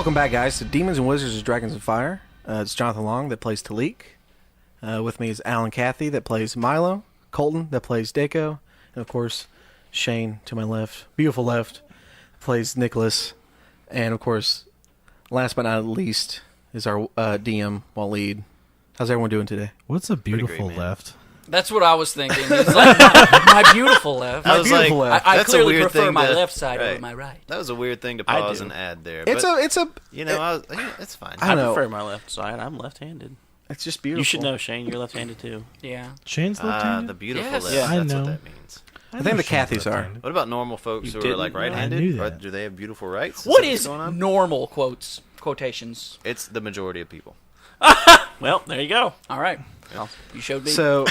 Welcome back, guys, to Demons and Wizards of Dragons and Fire. It's Jonathan Long that plays Talik. With me is Alan Cathy that plays Milo, Colton that plays Dako, and of course, Shane to my left, beautiful left, plays Nicholas. And of course, last but not least, is our DM, Waleed. How's everyone doing today? What's a beautiful great, left? That's what I was thinking. It's like my beautiful left. I was beautiful like, left. I that's a clearly weird prefer thing my to- left side right. over my right. That was a weird thing to I pause do. and add there. It's but, a you know, it's fine. I I know. prefer my left side. I'm left-handed. It's just beautiful. You should know, Shane. You're left-handed too. Yeah. Shane's The left-handed? beautiful Yes. left. Yeah, That's I know. what that means. I think the Cathys are. What about normal folks who are didn't like know? right-handed? I knew Or that. do they have beautiful rights? What that is going on? normal quotations? It's the majority of people. Well, there you go. All right. You showed me. So,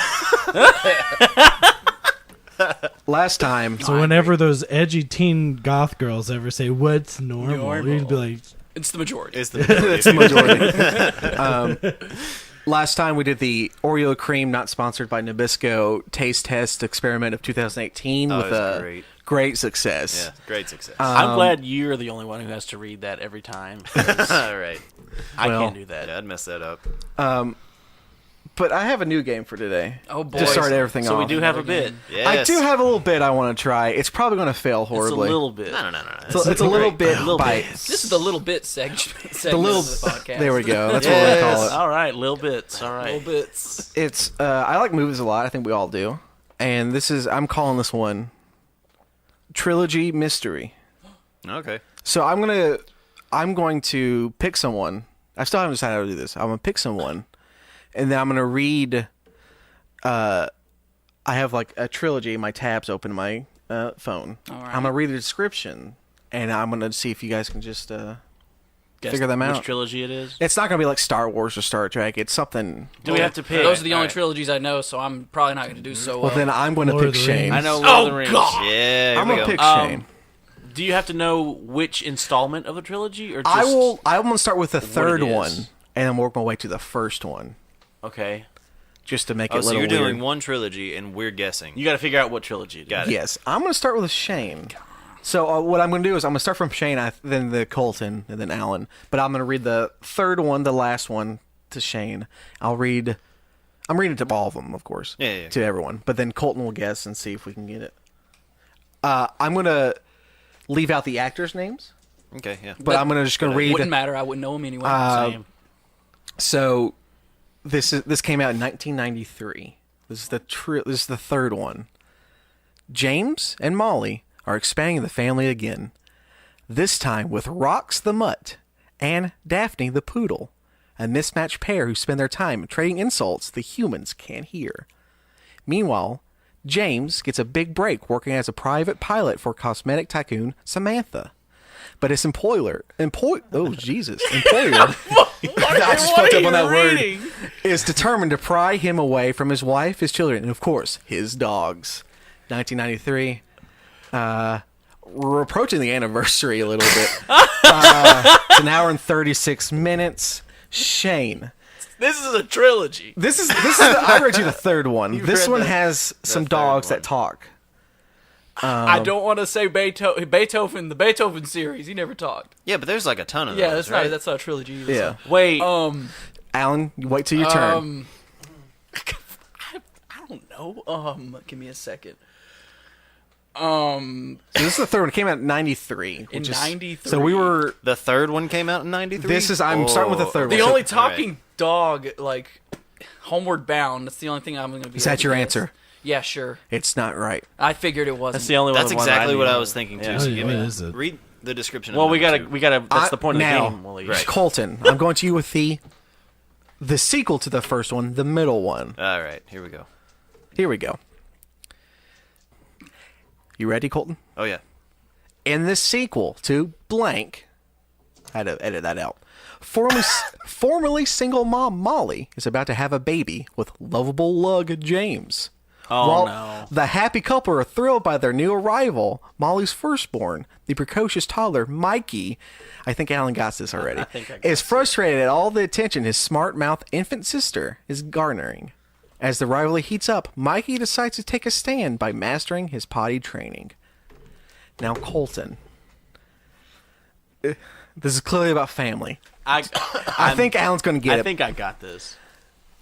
last time, So whenever those edgy teen goth girls ever say, what's normal? You'd be like, it's the majority. It's the majority. it's the majority. Last time we did the Oreo cream, not sponsored by Nabisco, taste test experiment of 2018 Oh, with it was a great. great success. Yeah, great success. I'm glad you're the only one who has to read that every time. 'cause All right. I Well, can't do that. Yeah, I'd mess that up. But I have a new game for today. Oh, boy. To start everything So off. we do have a bit. Yes. I do have a little bit I want to try. It's probably going to fail It's a horribly. little bit. No. So it's a little bit Little bit. bites. This is the little bit segment The little. of the podcast. There we go. That's what we're going to call it. All right, little bits. All right. Little bits. It's I like movies a lot. I think we all do. And I'm calling this one Trilogy Mystery. Okay. So I'm going to pick someone. I still haven't decided how to do this. I'm going to pick someone, and then I'm going to read. I have like a trilogy in my tabs open in my phone. All right. I'm going to read the description, and I'm going to see if you guys can just Guess figure them out. Which trilogy it is? It's not going to be like Star Wars or Star Trek. It's something. Do we have to pick? Those are the only All right. trilogies I know, so I'm probably not going to do so Well, then I'm going to Lord pick of the Shane. Rings. I know Lord of the Oh, Rings. God. Yeah, here I'm we going to go. pick Shane. Do you have to know which installment of the trilogy, or just I will. I'm going to start with the it third is? one, and then work my way to the first one, Okay, just to make it Oh, a so little you're weird. doing one trilogy, and we're guessing. you got to figure out what trilogy it is. Got it. Yes, I'm going to start with Shane. So what I'm going to do is I'm going to start from Shane, then the Colton, and then Alan. But I'm going to read the third one, the last one, to Shane. I'm reading to all of them, of course, Yeah. to everyone. But then Colton will guess and see if we can get it. I'm going to leave out the actors' names, Okay, yeah. but I'm just going to read. Wouldn't matter. I wouldn't know them anyway. Same. So this came out in 1993. This is the third one. James and Molly are expanding the family again. This time with Rox the Mutt and Daphne the Poodle, a mismatched pair who spend their time trading insults the humans can't hear. Meanwhile, James gets a big break working as a private pilot for cosmetic tycoon Samantha. But his employer, I just fucked up on that word, is determined to pry him away from his wife, his children, and of course, his dogs. 1993. We're approaching the anniversary a little bit. It's an hour and 36 minutes. Shane. This is a trilogy. This is I read you the third one. This read one the has some third dogs one. that talk. I don't want to say Beethoven, the Beethoven series. He never talked. Yeah, but there's like a ton of Yeah, those, that's right? not a trilogy either. Yeah. Wait, Alan, you wait till your turn. I don't know. Give me a second. So this is the third one. It came out in 93. In 93. So we were... The third one came out in 93? I'm starting with the third one. The So- only talking dog, like, Homeward Bound. That's the only thing I'm going to be. Is that able to your guess. answer? Yeah, sure. It's not right. I figured it wasn't. that's the only one. That's exactly what I was thinking, too. Yeah. So What give me, is it? read the description Well, of we number gotta. two. That's the point of the now, game. Wally. Right. Colton, I'm going to you with the sequel to the first one, the middle one. All right, here we go. Here we go. You ready, Colton? Oh, yeah. In this sequel to blank, I had to edit that out. Formerly single mom Molly is about to have a baby with lovable lug James. Oh While no. the happy couple are thrilled by their new arrival, Molly's firstborn, the precocious toddler Mikey, I think Alan got this already, think I got is frustrated at all the attention his smart-mouthed infant sister is garnering. As the rivalry heats up, Mikey decides to take a stand by mastering his potty training. Now, Colton. This is clearly about family. I think Alan's going to get I it. think I got this.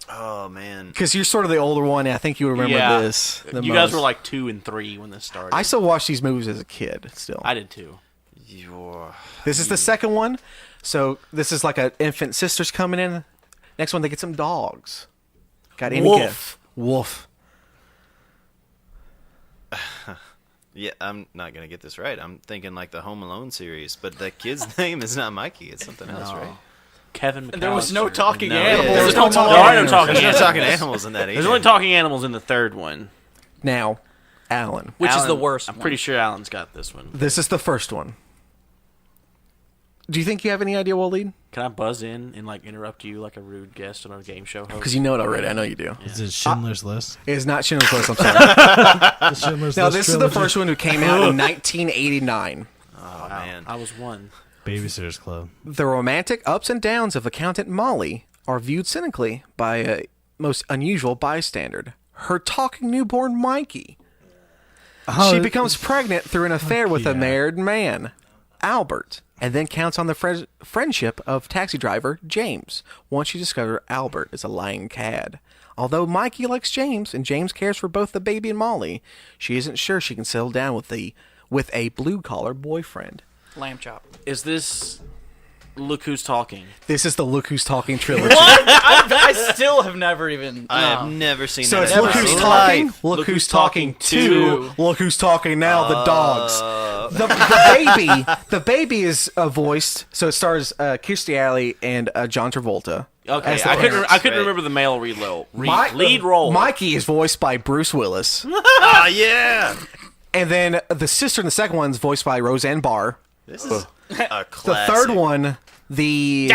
Oh man. Because you're sort of the older one, and I think you remember Yeah. this the You guys most. were like 2 and 3 when this started. I still watched these movies as a kid, still. I did too. This is the second one. So this is like an infant sister's coming in. Next one, they get some dogs. Got any Wolf. gift? Wolf. Yeah, I'm not gonna get this right. I'm thinking like the Home Alone series, but the kid's name is not Mikey. It's something else, right? Kevin McAllister. There was no talking No, animals. yeah, There's there no was talking There are no animals. talking There's no animals. talking animals in that either. There's only talking animals in the third one. Now, Alan. Which is Alan- the worst I'm one? pretty sure Alan's got this one. This is the first one. Do you think you have any idea, Waleed? Can I buzz in and like interrupt you like a rude guest on a game show host? Because you know it already. I know you do. Is it Schindler's List? It is not Schindler's List. I'm sorry. The Schindler's Now, List this is the trilogy? first one who came out in 1989. Oh man. I was 1. Babysitter's Club. The romantic ups and downs of accountant Molly are viewed cynically by a most unusual bystander. Her talking newborn Mikey. She becomes pregnant through an affair with a yeah. married man, Albert, and then counts on the friendship of taxi driver James once she discovers Albert is a lying cad. Although Mikey likes James and James cares for both the baby and Molly, she isn't sure she can settle down with a blue-collar boyfriend. Lamb chop. Is this Look Who's Talking? This is the Look Who's Talking trilogy. I still have never even. I have never seen So that. it's ever Look Who's seen Talking, life. Look Who's Talking 2, Look Who's Talking Now, the dogs. The baby is voiced, so it stars Kirstie Alley and John Travolta. Okay, as the I couldn't parents. remember the male Mi- lead role. Mikey is voiced by Bruce Willis. Ah, yeah. And then the sister in the second one is voiced by Roseanne Barr. This is a classic. The third one, the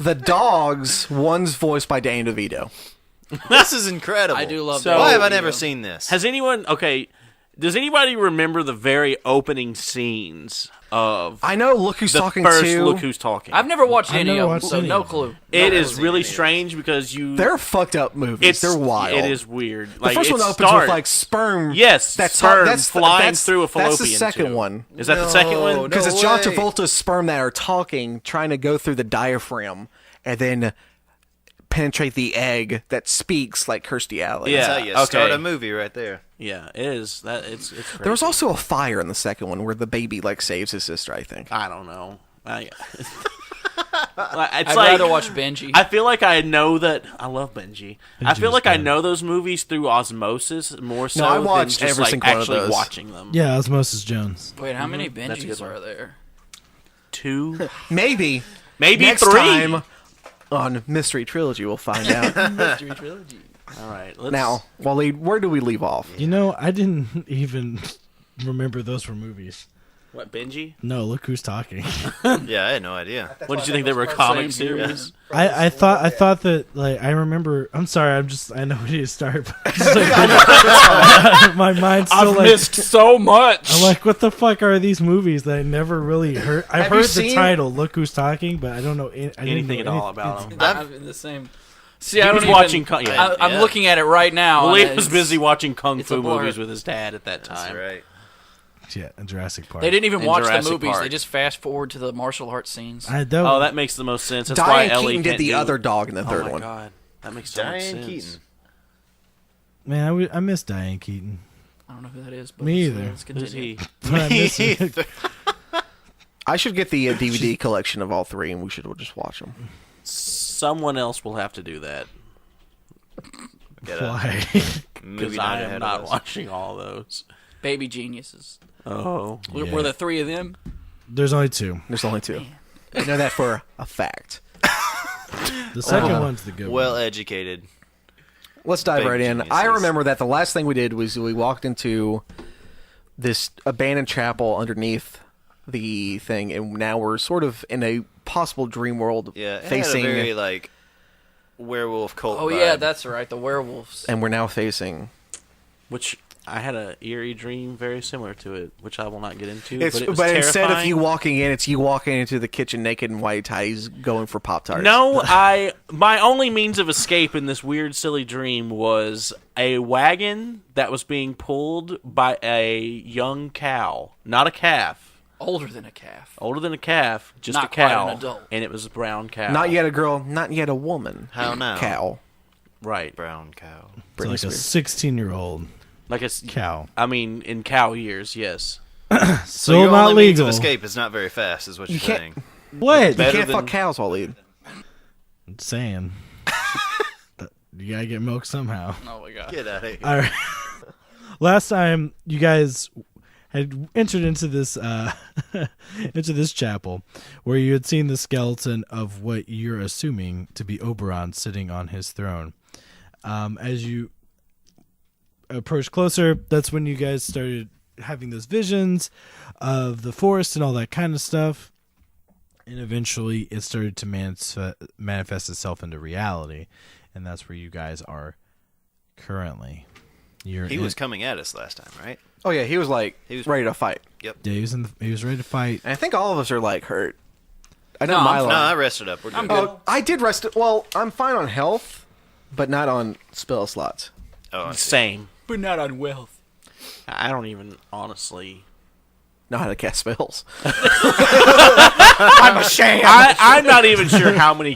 the dogs, one's voiced by Danny DeVito. This is incredible. I do love So- that. Why have I video. never seen this? Has anyone? Okay, does anybody remember the very opening scenes of I know Look Who's the Talking first 2. Look Who's Talking? I've never watched I've any never of them, watched so any no of them. clue. It No, is those really idiots. strange because you. They're fucked up movies. They're wild. It is weird. The first one opens with like sperm. yes, that's sperm flying through a fallopian That's the second tube. one. Is that the second one? No. Because it's John way. Travolta's sperm that are talking, trying to go through the diaphragm, and then penetrate the egg that speaks like Kirstie Alley. Yeah. That's how you okay. start a movie right there. Yeah, it is. That it's. Crazy. There was also a fire in the second one where the baby like saves his sister, I think. I don't know. It's I'd like rather watch Benji. I feel like I know that I love Benji. I Benji feel was like I good. know those movies through osmosis more so I than watched just every like single one of actually those. watching them. Yeah, Osmosis Jones. Wait, how many That's a good Benjis one. are there? 2, Maybe maybe next 3. time on Mystery Trilogy we'll find out. Mystery trilogy. All right, let's, Now, Waleed, where do we leave off? You know, I didn't even remember those were movies. what Benji? No, Look Who's Talking. Yeah, I had no idea. What did you think they were a comic Same here. series? I thought that like I remember. I'm sorry. I know where to start. But it's like, my mind's still I've like. missed so much. I'm like, what the fuck are these movies that I never really heard? I've Have you heard the seen- title, Look Who's Talking, but I don't know Anything at all about them? I'm the same. See, He I was don't watching. Even, Yeah, I'm Yeah. looking at it right now. William and was it's- busy watching kung it's a fu blur. movies with his dad at that That's time. right. Yeah, Jurassic Park. They didn't even In watch Jurassic the movies. Park. They just fast forward to the martial arts scenes. I don't. Oh, that makes the most sense. That's why Diane Ellie Keaton did can't the do- other dog in the Oh third my one. god, that makes so much Diane sense. Keaton. Man, I miss Diane Keaton. I don't know who that is. But Me let's- either. Let's Who's continue. he? But I miss it. I should get the DVD collection of all three, and we should just watch them. Someone else will have to do that Get a Why? movie because night I ahead am of not us. watching all those. Baby geniuses. Oh, Were- Yeah. Were the three of them? There's only two. There's only two. I know that for a fact. The second one's the good Well one. educated. Let's dive Baby right in. geniuses. I remember that the last thing we did was we walked into this abandoned chapel underneath the thing, and now we're sort of in a possible dream world Yeah, it facing, had a very like werewolf cult. Oh vibe. yeah, that's right. The werewolves. and we're now facing. which I had a eerie dream very similar to it, which I will not get into. It's, but it was but instead of terrifying. you walking in, it's you walking into the kitchen naked and white ties, going for Pop Tarts. No, my only means of escape in this weird, silly dream was a wagon that was being pulled by a young cow, not a calf, Older than a calf. Older than a calf, just Not a cow. quite an adult. And it was a brown cow. Not yet a girl, not yet a woman. How now? Cow. Right. Brown cow. So Britney like a Spears. 16-year-old Like a cow. I mean, in cow years, yes. So Still your not only means of legal. escape is not very fast, is what you're can't- saying. What? You Better can't than- fuck cows while eating. I'm saying. You gotta get milk somehow. Oh my god. Get out of here. All right. Last time you guys had entered into this into this chapel where you had seen the skeleton of what you're assuming to be Oberon sitting on his throne. As you approach closer, that's when you guys started having those visions of the forest and all that kind of stuff. And eventually it started to manifest itself into reality. And that's where you guys are currently. He was coming at us last time, right? Oh yeah, he was like He was- ready to fight. Yeah, he was ready to fight. And I think all of us are like hurt. I know No, Milo. No, I rested up. We're good. I'm good. Oh, I did rest. Well, I'm fine on health, but not on spell slots. Oh, I see. Same. But not on wealth. I don't even honestly. Know how to cast spells. I'm ashamed. I'm not even sure how many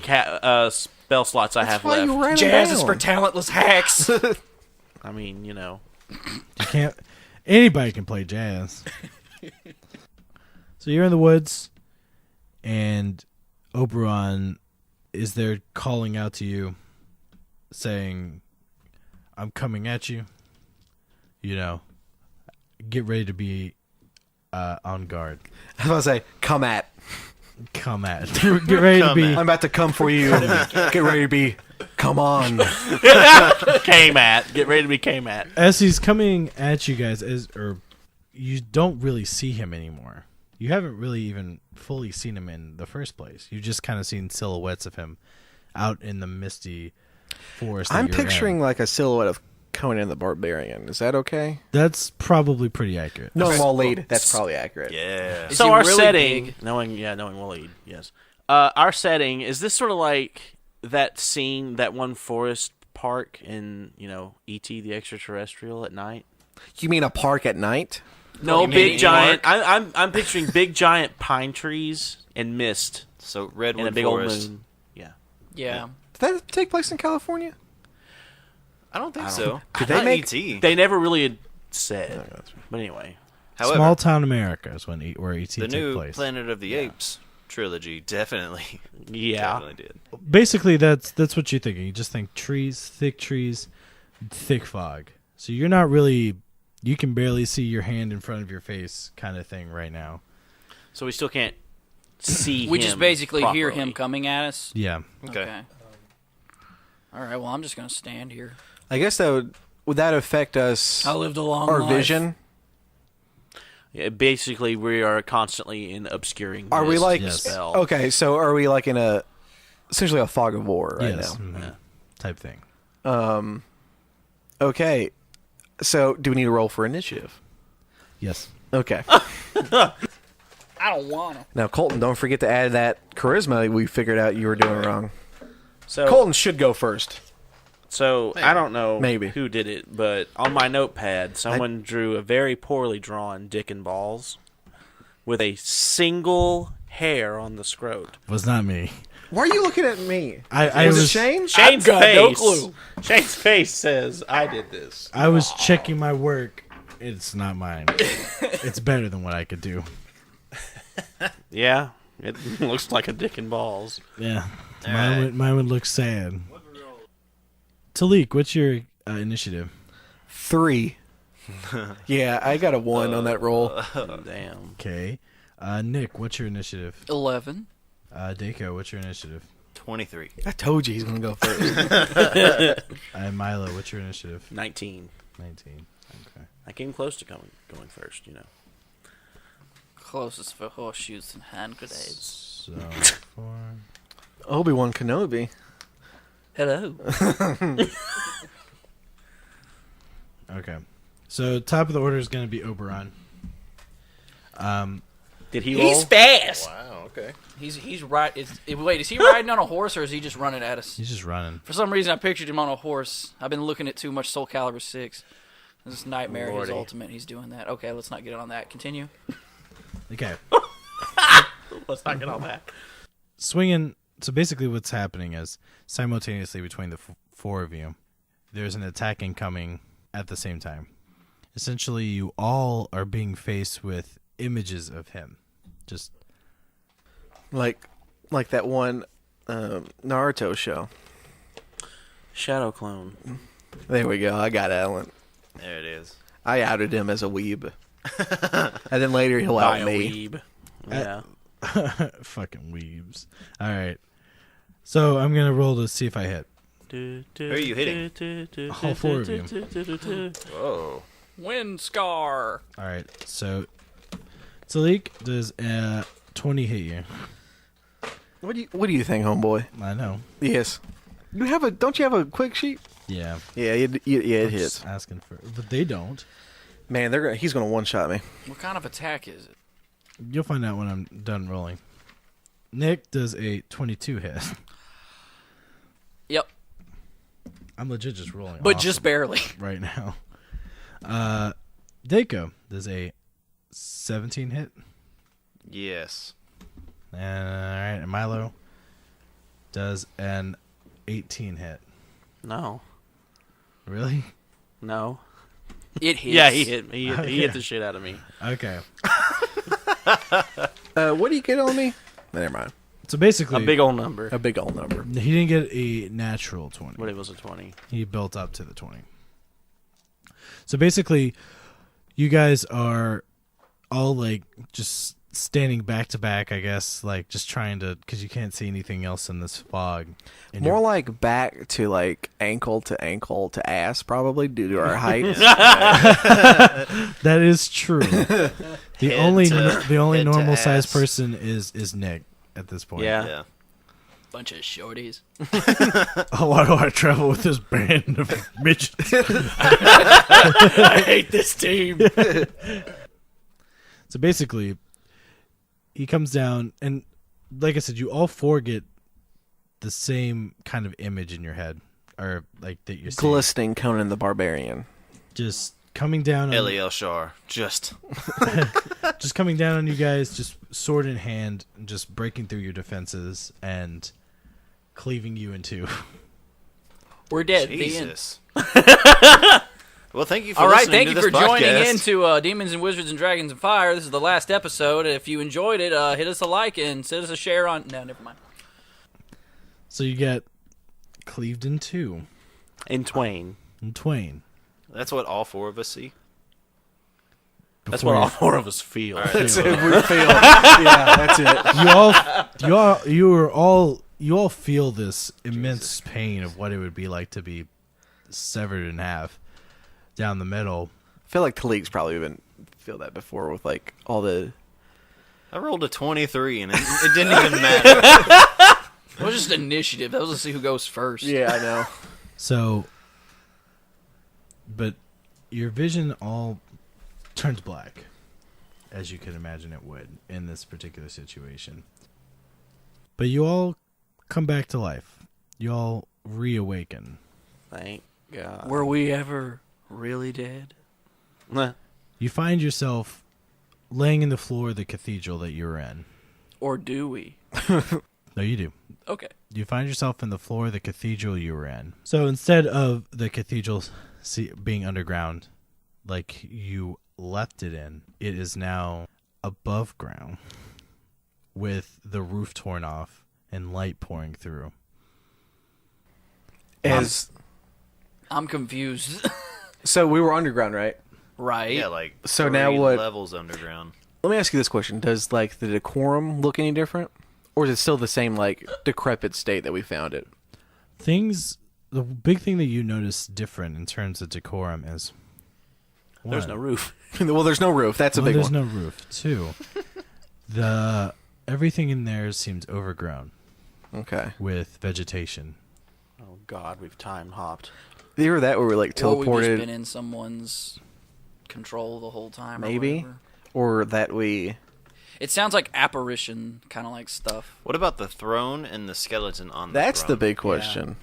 spell slots I have left. ran Jazz is for talentless hacks. I mean, you know. You can't. Anybody can play jazz. So you're in the woods, and Oberon is there calling out to you, saying, "I'm coming at you. You know, get ready to be on guard. I was about to say, come at. Come at. Get ready to Come be." at. I'm about to come for you. Get ready to be. Come on. Came at. Get ready to be came at. As he's coming at you guys, you don't really see him anymore. You haven't really even fully seen him in the first place. You've just kind of seen silhouettes of him out in the misty forest. I'm that you're picturing in. like a silhouette of Conan the Barbarian. Is that okay? That's probably pretty accurate. No, Waleed. That's probably accurate. Yeah. Is So he our really setting, big? knowing Waleed, yes. Our setting is this sort of like that scene, that one forest park in E.T. the Extraterrestrial at night. You mean a park at night? No, you mean big New giant. York? I'm picturing big giant pine trees and mist So and a redwood big forest. old moon. Yeah. Yeah. Did that take place in California? I don't think so. Did they Not make- E.T. They never really had said. But anyway, However, Small town America is where E.T. the took new place. Planet of the Apes trilogy definitely yeah. did. Basically, that's what you're thinking. You just think trees, thick fog. So you're not really. You can barely see your hand in front of your face, kind of thing, right now. So we still can't see We him just basically hear properly. him coming at us. Yeah. Okay. All right. Well, I'm just gonna stand here. I guess that would that affect us? I lived a long Our life. vision? Yeah, basically, we are constantly in obscuring. Are we mist like Yes. spell. okay? So are we like in essentially a fog of war right Yes. now? Mhm. Type thing. Okay. So do we need to roll for initiative? Yes. Okay. I don't wanna. Now Colton, don't forget to add that charisma we figured out you were doing wrong. So Colton should go first. So I don't know Maybe. who did it, but on my notepad, someone drew a very poorly drawn dick and balls with a single hair on the scrot. Was not me. Why are you looking at me? I Was it was Shane? Shane's got face. no clue. Shane's face says, "I did this." I was checking my work. It's not mine. It's better than what I could do. Yeah, it looks like a dick and balls. Yeah. All Mine right. would look sad. Talik, what's your initiative? 3. Yeah, I got a 1 on that roll. Damn. Okay. Nick, what's your initiative? 11. Dako, what's your initiative? 23. I told you he's gonna go first. Milo, what's your initiative? 19. 19. Okay. I came close to going first. Closest for horseshoes and hand grenades. So 4. Obi-Wan Kenobi. Hello. Okay. So top of the order is going to be Oberon. Did he roll? He's fast. Wow, okay. He's right. Wait, is he riding on a horse or is he just running at us? He's just running. For some reason, I pictured him on a horse. I've been looking at too much Soul Calibur 6. This is Nightmare, his Lordy. ultimate. He's doing that. Okay, let's not get on that. Continue. Okay. Let's not get on that. Swinging. So basically, what's happening is simultaneously between the four of you, there's an attack incoming at the same time. Essentially, you all are being faced with images of him. Just Like that one Naruto show. Shadow clone. There we go. I got Alan. There it is. I outed him as a weeb. And then later he'll out me. Weeb. Yeah. fucking weebs. All right. So I'm gonna roll to see if I hit. Who are you hitting? All four of you. Whoa. Wind scar. All right. So Talik, does 20 hit you? What do you think, homeboy? I know. Yes. Don't you have a quick sheet? Yeah. Yeah, it I'm hits. just asking for, but they don't. Man, he's gonna one shot me. What kind of attack is it? You'll find out when I'm done rolling. Nick does a 22 hit. Yep, I'm legit just rolling, but awesome just barely. right now. Dako does a 17 hit. Yes. And all right, and Milo does an 18 hit. No. Really? No. It hits. Yeah, he hit me. He Okay. hit the shit out of me. Okay. What do you get on me? Never mind. So basically, A big old number. A big old number. he didn't get a natural 20. But it was a 20. He built up to the 20. So basically, you guys are all like just standing back to back, I guess, like just trying to, because you can't see anything else in this fog. And More you're- like back to like ankle to ass, probably due to our height. that is true. the Head only to- the only head to normal sized ass. person is Nick at this point. Yeah. Yeah. Bunch of shorties. Why do I travel with this band of midgets? I hate this team. So basically, he comes down, and like I said, you all four get the same kind of image in your head, or like that you're seeing. Glistening Conan the Barbarian. Just coming down on Eliel Shar. Just coming down on you guys, just sword in hand, and just breaking through your defenses and cleaving you in two. We're dead. The end. Jesus. Well, thank you for All right, listening thank to you this for joining podcast. into Demons and Wizards and Dragons and Fire. This is the last episode. If you enjoyed it, hit us a like and send us a share on... No, never mind. So you get cleaved in two, In twain. in twain. That's what all four of us see. That's Before what you- all four of us feel. That's it. We failed. Yeah, that's it. you all feel this immense pain of what it would be like to be severed in half down the middle. I feel like Talik's probably been feel that before with like all the. I rolled a 23, and it didn't even matter. It was just initiative. That was to see who goes first. Yeah, I know. So, but your vision all turns black, as you could imagine it would in this particular situation. But you all come back to life. You all reawaken. Thank God. Were we ever really dead? Nah. You find yourself laying in the floor of the cathedral that you're in. Or do we? No, you do. Okay. You find yourself in the floor of the cathedral you were in. So instead of the cathedral being underground, like you left it in, it is now above ground with the roof torn off and light pouring through. I'm confused. So we were underground, right? Right? Yeah, like So 3 now what- levels underground. Let me ask you this question: does like the decorum look any different, or is it still the same like decrepit state that we found it? The big thing that you notice different in terms of decorum is There's one, no roof. Well, there's no roof. That's a big there's one. no roof. Two, everything in there seems overgrown Okay. with vegetation. Oh God, we've time hopped. You heard that where we like Or we've just teleported, been in someone's control the whole time. Maybe. Or whatever. or that we? It sounds like apparition kind of like stuff. What about the throne and the skeleton on the That's the throne? big question.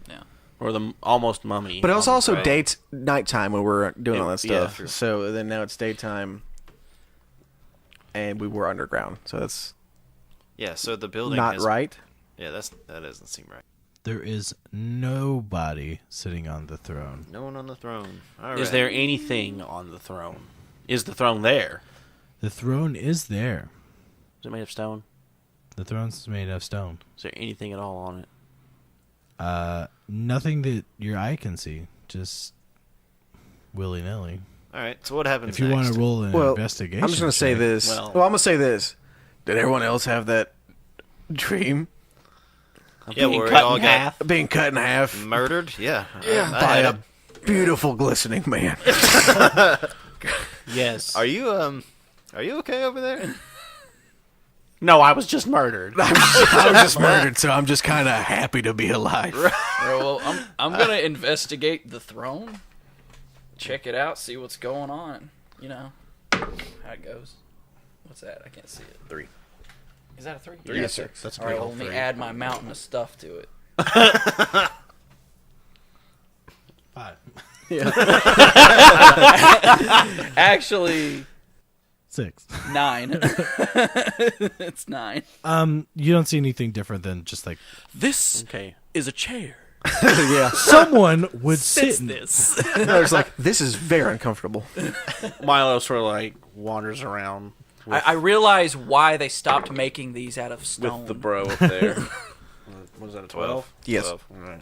Yeah. Or the almost mummy. But it was on the also throne. nighttime when we were doing all that Yeah, stuff. true. So then now it's daytime. and we were underground. So that's Yeah, so the building not has, right. Yeah, that doesn't seem right. There is nobody sitting on the throne. No one on the throne. All right. Is there anything on the throne? Is the throne there? The throne is there. Is it made of stone? The throne's made of stone. Is there anything at all on it? Nothing that your eye can see. Just willy-nilly. All right. So what happens If you next? want to roll an Well, investigation, I'm just gonna say check. this. Well- Well, I'm gonna say this. Did everyone else have that dream? Yeah, Being where we cut all in got half. Being cut in half murdered? Yeah. I by had a beautiful, glistening man. Yes. Are you okay over there? No, I was just murdered. I was just murdered, so I'm just kind of happy to be alive. Well, I'm gonna investigate the throne, check it out, see what's going on. You know how it goes. What's that? I can't see it. 3. Is that a 3? Yes, sir. That's a All right, good well, roll. let me add my mountain of stuff to it. 5. Actually, 6. 9. It's 9. You don't see anything different than just like This Okay. is a chair. Yeah. someone would sit in this. I was like, this is very uncomfortable. Milo sort of like wanders around I realize why they stopped making these out of stone. with the bro up there. What is that, a 12? Yes. 12. All right.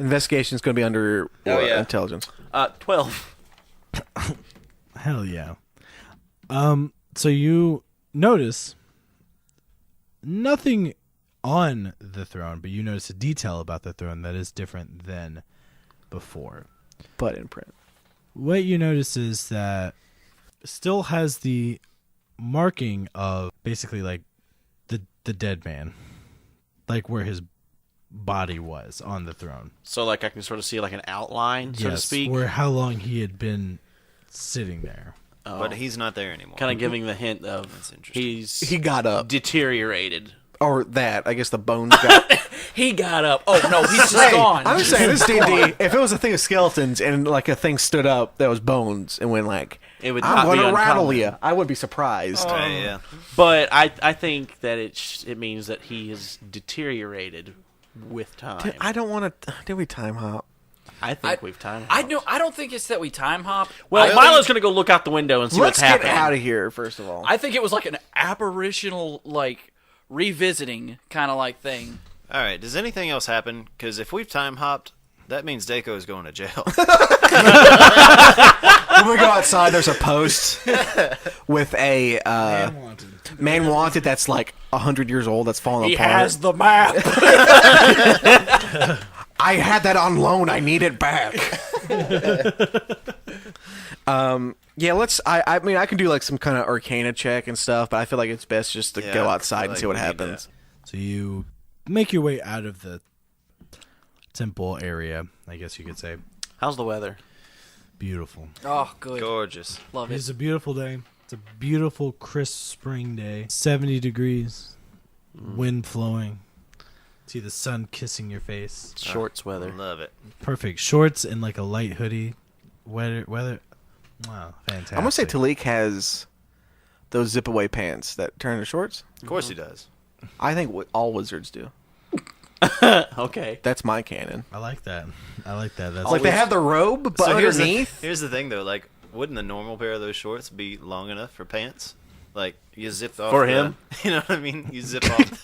Investigation is going to be under yeah. intelligence. 12. Hell yeah. So you notice nothing on the throne, but you notice a detail about the throne that is different than before. But in print. What you notice is that it still has the marking of basically like the dead man, like where his body was on the throne. So like I can sort of see like an outline, so to speak. Or how long he had been sitting there. Oh. But he's not there anymore. Kind of giving the hint of That's interesting. he got up. deteriorated. Or that. I guess the bones got... He got up. Oh no, he's just gone. I'm just saying, this D&D, if it was a thing of skeletons and like a thing stood up that was bones and went like, It would I'm not going be to rattle uncommon. you, I would be surprised. Okay, yeah. But I think that it means that he has deteriorated with time. I don't want to... Did we time hop? I think we've time. I don't think it's that we time hop. Well, I Milo's think, going to go look out the window and see Let's what's get happening. out of here, first of all. I think it was like an apparitional, like revisiting kind of like thing. All right. Does anything else happen? Because if we've time hopped, that means Daco is going to jail. When we go outside, there's a post with a man wanted that's like 100 years old that's falling He apart. has the map. I had that on loan. I need it back. Yeah, let's. I mean, I can do like some kind of Arcana check and stuff, but I feel like it's best just to Yeah, go I outside feel and like see what we need happens. So you make your way out of the temple area, I guess you could say. How's the weather? Beautiful. Oh, good. Gorgeous. Love It's it. a beautiful day. It's a beautiful, crisp spring day. 70 degrees, wind flowing. See the sun kissing your face. Shorts weather. Love it. Perfect. Shorts and like a light hoodie. Weather. Wow, fantastic. I'm gonna say Talik has those zip away pants that turn into shorts. Of course he does. I think all wizards do. Okay. That's my canon. I like that. That's Like they have the robe, but So underneath. here's the thing, though. Like, wouldn't a normal pair of those shorts be long enough for pants? Like, you zipped off For the- him? You know what I mean? You zip off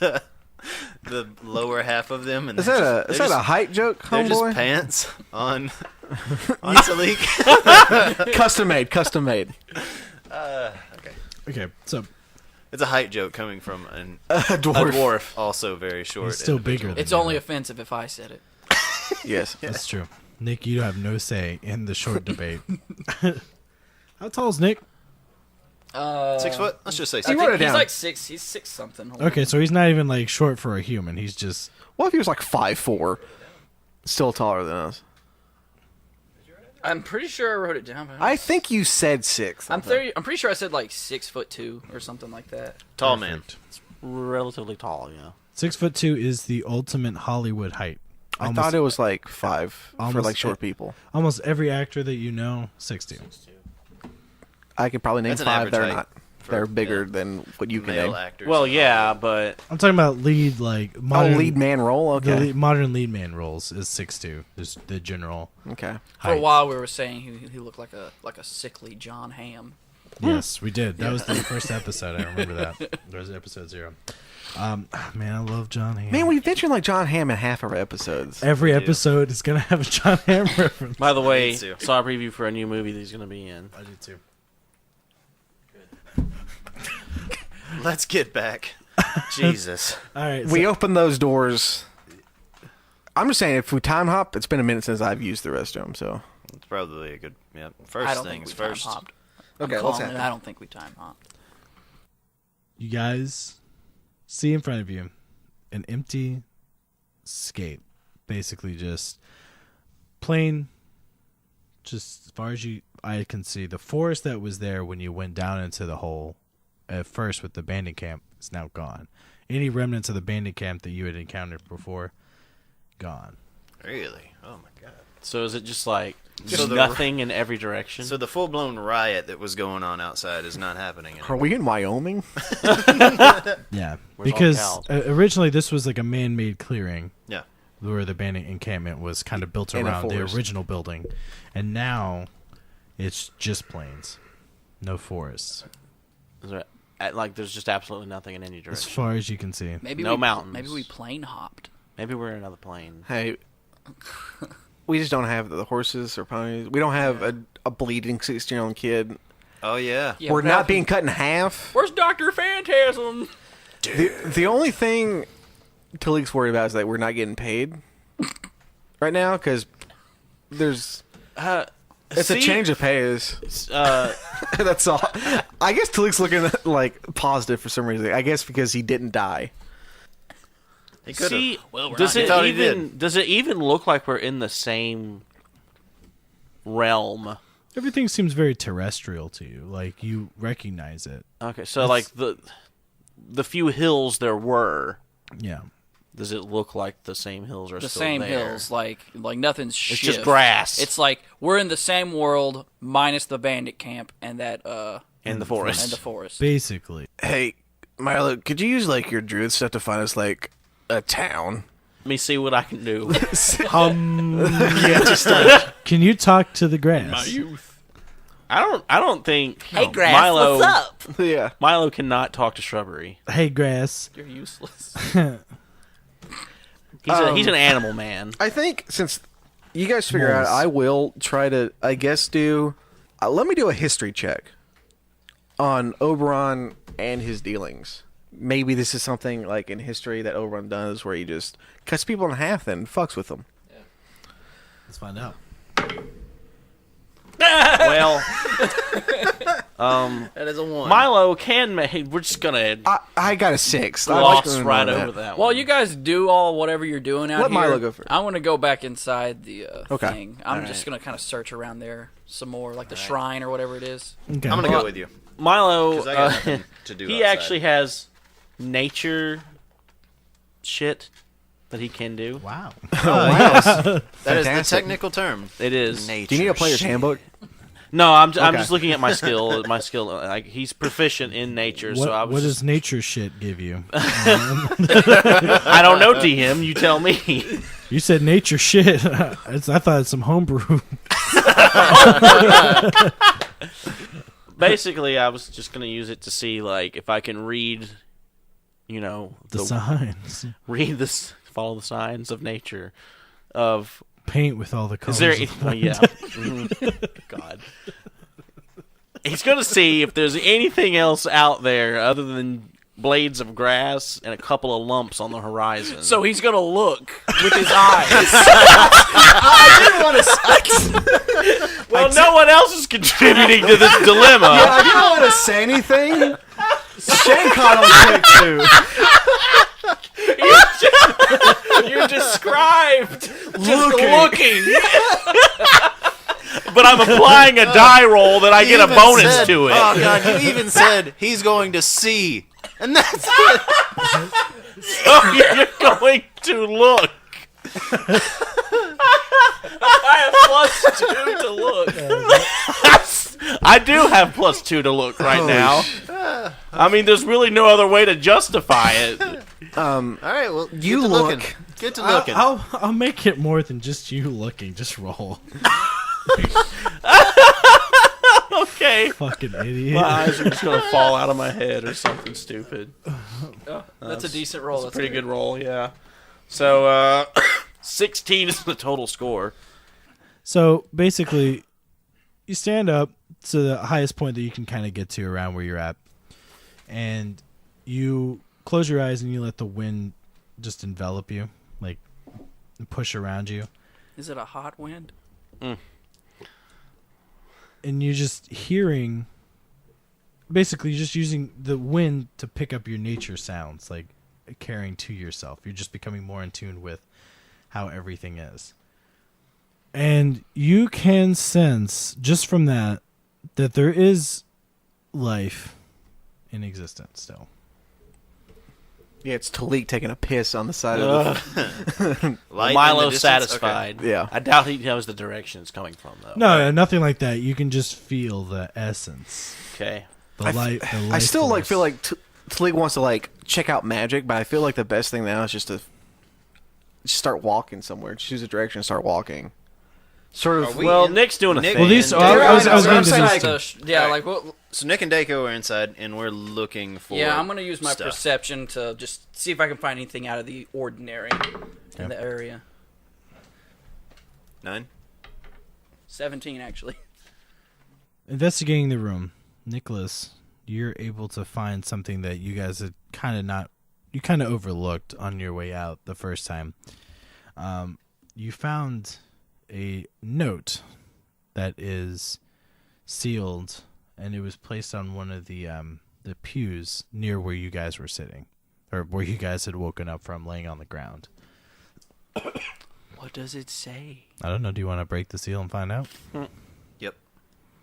the lower half of them, and Is they're that just- a they're height joke, They're just homeboy? pants on Talik. Custom made. okay. So It's a height joke coming from A a dwarf. dwarf, also very short. he's still individual. bigger. Than It's you, only though. offensive if I said it. Yes. That's true. Nick, you have no say in the short debate. How tall is Nick? 6 foot. Let's just say I 6 wrote think it he's down. like 6. He's 6 something. Hold Okay, on. so he's not even like short for a human. He's just What if he was like 5'4"? Still taller than us. I'm pretty sure I wrote it down. But I think you said 6. I'm pretty sure I said like 6'2" or something like that. tall man. Relatively tall, yeah. 6'2" is the ultimate Hollywood height. I thought it was like 5 for Almost like short people. Almost every actor that you know, 6'2". I could probably name That's an 5 average that are height. not. that are bigger than what you can male name. actors. Well, yeah, but I'm talking about lead, like modern Lead man role. The Okay. modern lead man roles is 6'2". Is the general Okay. For a height. while, we were saying he looked like a sickly John Hamm. Yes, we did. That was the first episode. I remember that. That was episode 0. Man, I love John Hamm. Man, we've mentioned like John Hamm in half of our episodes. Every episode is gonna have a John Hamm reference. by the way, Me too. saw a preview for a new movie that he's going to be in. I do too. Let's get back. Jesus. All right, We opened those doors. I'm just saying, if we time hop, it's been a minute since I've used the restroom. So It's probably a good. Yeah. I First don't think things we first. time hopped. Okay, I'm let's calling it. have it. I don't think we time hopped. you guys see in front of you an empty scape, basically just plain, just as far as I can see. The forest that was there when you went down into the hole at first with the bandit camp is now gone. Any remnants of the bandit camp that you had encountered before, gone. Really? Oh my god. So is it just like So the- nothing in every direction? So the full blown riot that was going on outside is not happening are anymore. we in Wyoming? Yeah, Where's because all the originally this was like a man-made clearing Yeah. where the bandit encampment was kind of built In a around the forest. original building, and now it's just plains, no forests, Is there, like there's just absolutely nothing in any as direction. far as you can see. Maybe No we, mountains. Maybe we plane hopped. Maybe we're in another plane. Hey, we just don't have the horses or ponies. We don't have a bleeding 16-year-old kid. Oh yeah. Yeah, We're what not happened- being cut in half. Where's Dr. Phantasm? The only thing Talik's worried about is that we're not getting paid right now because there's it's a change of pace. That's all. I guess Talik's looking at, like positive for some reason. I guess because he didn't die. He could See, have. Well, we're does not it thought he even does it even look like we're in the same realm? Everything seems very terrestrial to you, like you recognize it. Okay, so like the few hills there were, Yeah, does it look like the same hills are the still same there? hills, like nothing's It's shift. just grass. It's like we're in the same world minus the bandit camp and that in the forest. and the forest. basically. Hey, Milo, could you use like your druid stuff to find us like a town? Let me see what I can do. Yeah, just like Can you talk to the grass? I don't think Hey, grass, Milo what's up? yeah. Milo cannot talk to shrubbery. Hey, grass. You're useless. He's an animal man. I think since you guys figure out, Moles. I will try to, I guess, do. Let me do a history check on Oberon and his dealings. Maybe this is something like in history that Oberon does, where he just cuts people in half and fucks with them. Let's find out. Well, That is a 1. Milo can make. We're just gonna I got a 6. I gloss like to right know over that Well, one. you guys do all whatever you're doing out Let here. Milo go first. I want to go back inside the Okay. thing. I'm All just right. gonna kind of search around there some more, like the shrine or whatever it is. Okay. I'm gonna go with you. Milo, 'Cause I got nothing to do he outside. actually has nature shit that he can do. Wow. That is the Fantastic. technical term. It is. Do you need a player's handbook? No, I'm Okay. just looking at my skill. My skill, like he's proficient in nature. What, so I was what just, does nature shit give you? I don't know, DM. You tell me. You said nature shit. I thought it's some homebrew. Basically, I was just gonna use it to see like if I can read, you know, The signs. read this, follow the signs of nature. Of Paint with all the colors. is there? of Oh, yeah. Mhm. God. He's gonna see if there's anything else out there other than blades of grass and a couple of lumps on the horizon. So he's gonna look with his eyes. well, no one else is contributing to this dilemma. I didn't want to say anything. Shane caught on quick too. You described just looking. But I'm applying a die roll that I get a even bonus said- to it. Oh god, you even said he's going to see. And that's it. So you're going to look. I have +2 to look. I do have +2 to look right now. I mean, there's really no other way to justify it. All right, well, You get to look. looking. Get to looking. I'll make it more than just you looking. Just roll. Okay. Fucking idiot. My eyes are just gonna fall out of my head or something stupid. Oh, that's a decent roll. That's a pretty good roll, yeah. So 16 is the total score. So basically, you stand up to the highest point that you can kind of get to around where you're at, and you close your eyes and you let the wind just envelop you, like push around you, Is it a hot wind? and you're just hearing. Basically, just using the wind to pick up your nature sounds, like carrying to yourself. You're just becoming more in tune with how everything is. And you can sense, just from that there is life in existence still. Yeah, it's Talik taking a piss on the side of the... Light in the Milo's distance? satisfied. Okay. Yeah. I doubt he knows the direction it's coming from, though. No, nothing like that. You can just feel the essence. Okay. The light. I still like feel like Talik wants to like check out magic, but I feel like the best thing now is just to just start walking somewhere. Choose a direction and start walking. Sort of. Well, Nick's doing a Nick- thing. Well, these. and I was Dako- going to saying, just. like, Yeah, Alright. like what? So Nick and Dako are inside, and we're looking for. Yeah, I'm gonna use my stuff. perception to just see if I can find anything out of the ordinary in the area. 9. 17 actually. Investigating the room, Nicholas, you're able to find something that you guys had kind of overlooked on your way out the first time. You found a note that is sealed, and it was placed on one of the pews near where you guys were sitting, or where you guys had woken up from, laying on the ground. What does it say? I don't know. Do you want to break the seal and find out? Yep.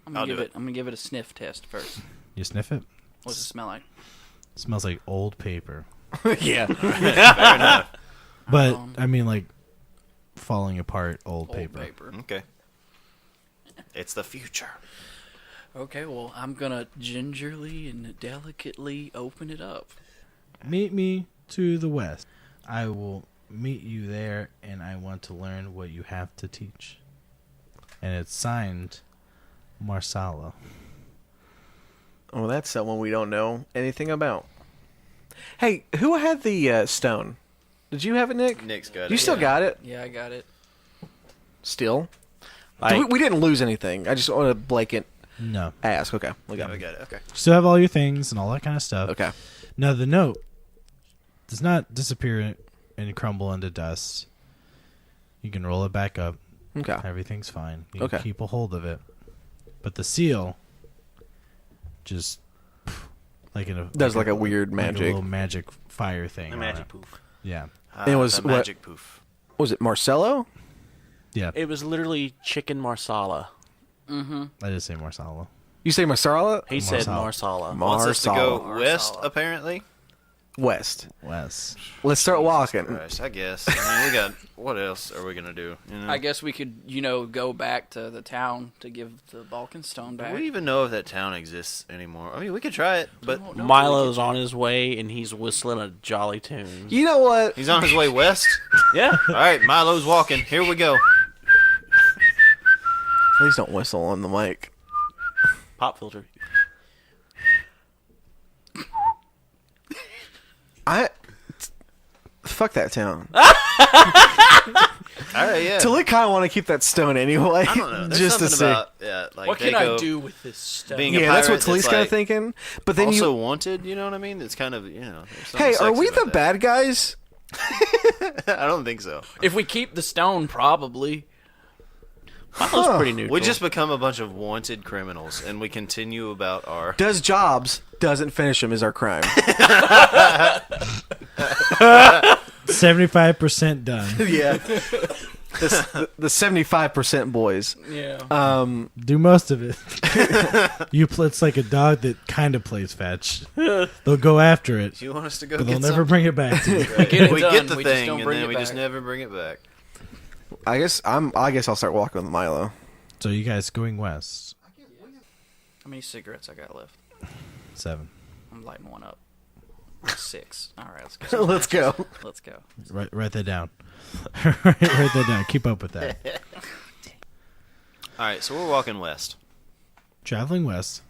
I'm I'll gonna do give it. I'm gonna give it a sniff test first. You sniff it. What does it smell like? It smells like old paper. yeah. Fair enough. But I mean, like falling apart old paper. Okay. It's the future. Okay, well, I'm gonna gingerly and delicately open it up. Meet me to the west. I will meet you there, and I want to learn what you have to teach. And it's signed, Marsala. Oh, that's someone we don't know anything about. Hey, who had the stone? Did you have it, Nick? Nick's got it. You still got it? Yeah, I got it. Still? Like, We didn't lose anything. I just want to blanket No. ask. Okay, we got Yeah, we it. got it. Okay. You still have all your things and all that kind of stuff. Okay. Now, the note does not disappear and crumble into dust. You can roll it back up. Okay. Everything's fine. You Okay. can keep a hold of it. But the seal just like in a Does like a weird like a magic. little magic fire thing. a on magic it. poof. Yeah. It was the what- magic poof. Was it Marcello? Yeah. It was literally chicken marsala. Mm-hmm. I did say Marsala. You say Marsala? He said Marsala. marsala. Wants us to go Marsala. west, Marsala. apparently. West. Wes. Let's start walking. Christ, I guess. I mean, we got. What else are we gonna do? You know? I guess we could, go back to the town to give the Balkan stone Do back. we even know if that town exists anymore? I mean, we could try it, but don't know. Milo's on his way, and he's whistling a jolly tune. You know what? he's on his way west. Yeah. All right, Milo's walking. Here we go. Please don't whistle on the mic. Pop filter. Fuck that town. All right, yeah. Talik kind of want to keep that stone anyway. I don't know. There's just to something see. about like What can I Dako do with this stuff? being a Yeah, that's what pirate, Talik's it's kind of like thinking. But then also you, wanted. You know what I mean? It's kind of there's something hey, are sexy we the about bad guys? that. I don't think so. If we keep the stone, probably. Milo's pretty neutral. We just become a bunch of wanted criminals, and we continue about our. Does jobs, doesn't finish them is our crime. 75% done. yeah. The 75% boys. Yeah. Do most of it. It's like a dog that kind of plays fetch. They'll go after it, You want us to go but get they'll never some? bring it back to you. Right. get it we done, get the we just thing, don't and bring then it we just back. never bring it back. I guess I'll start walking with Milo. So you guys going west. How many cigarettes I got left? 7. I'm lighting one up. 6. All right, let's go. Let's go. Let's go. Write that down. write that down. Keep up with that. All right, so we're walking west. Traveling west,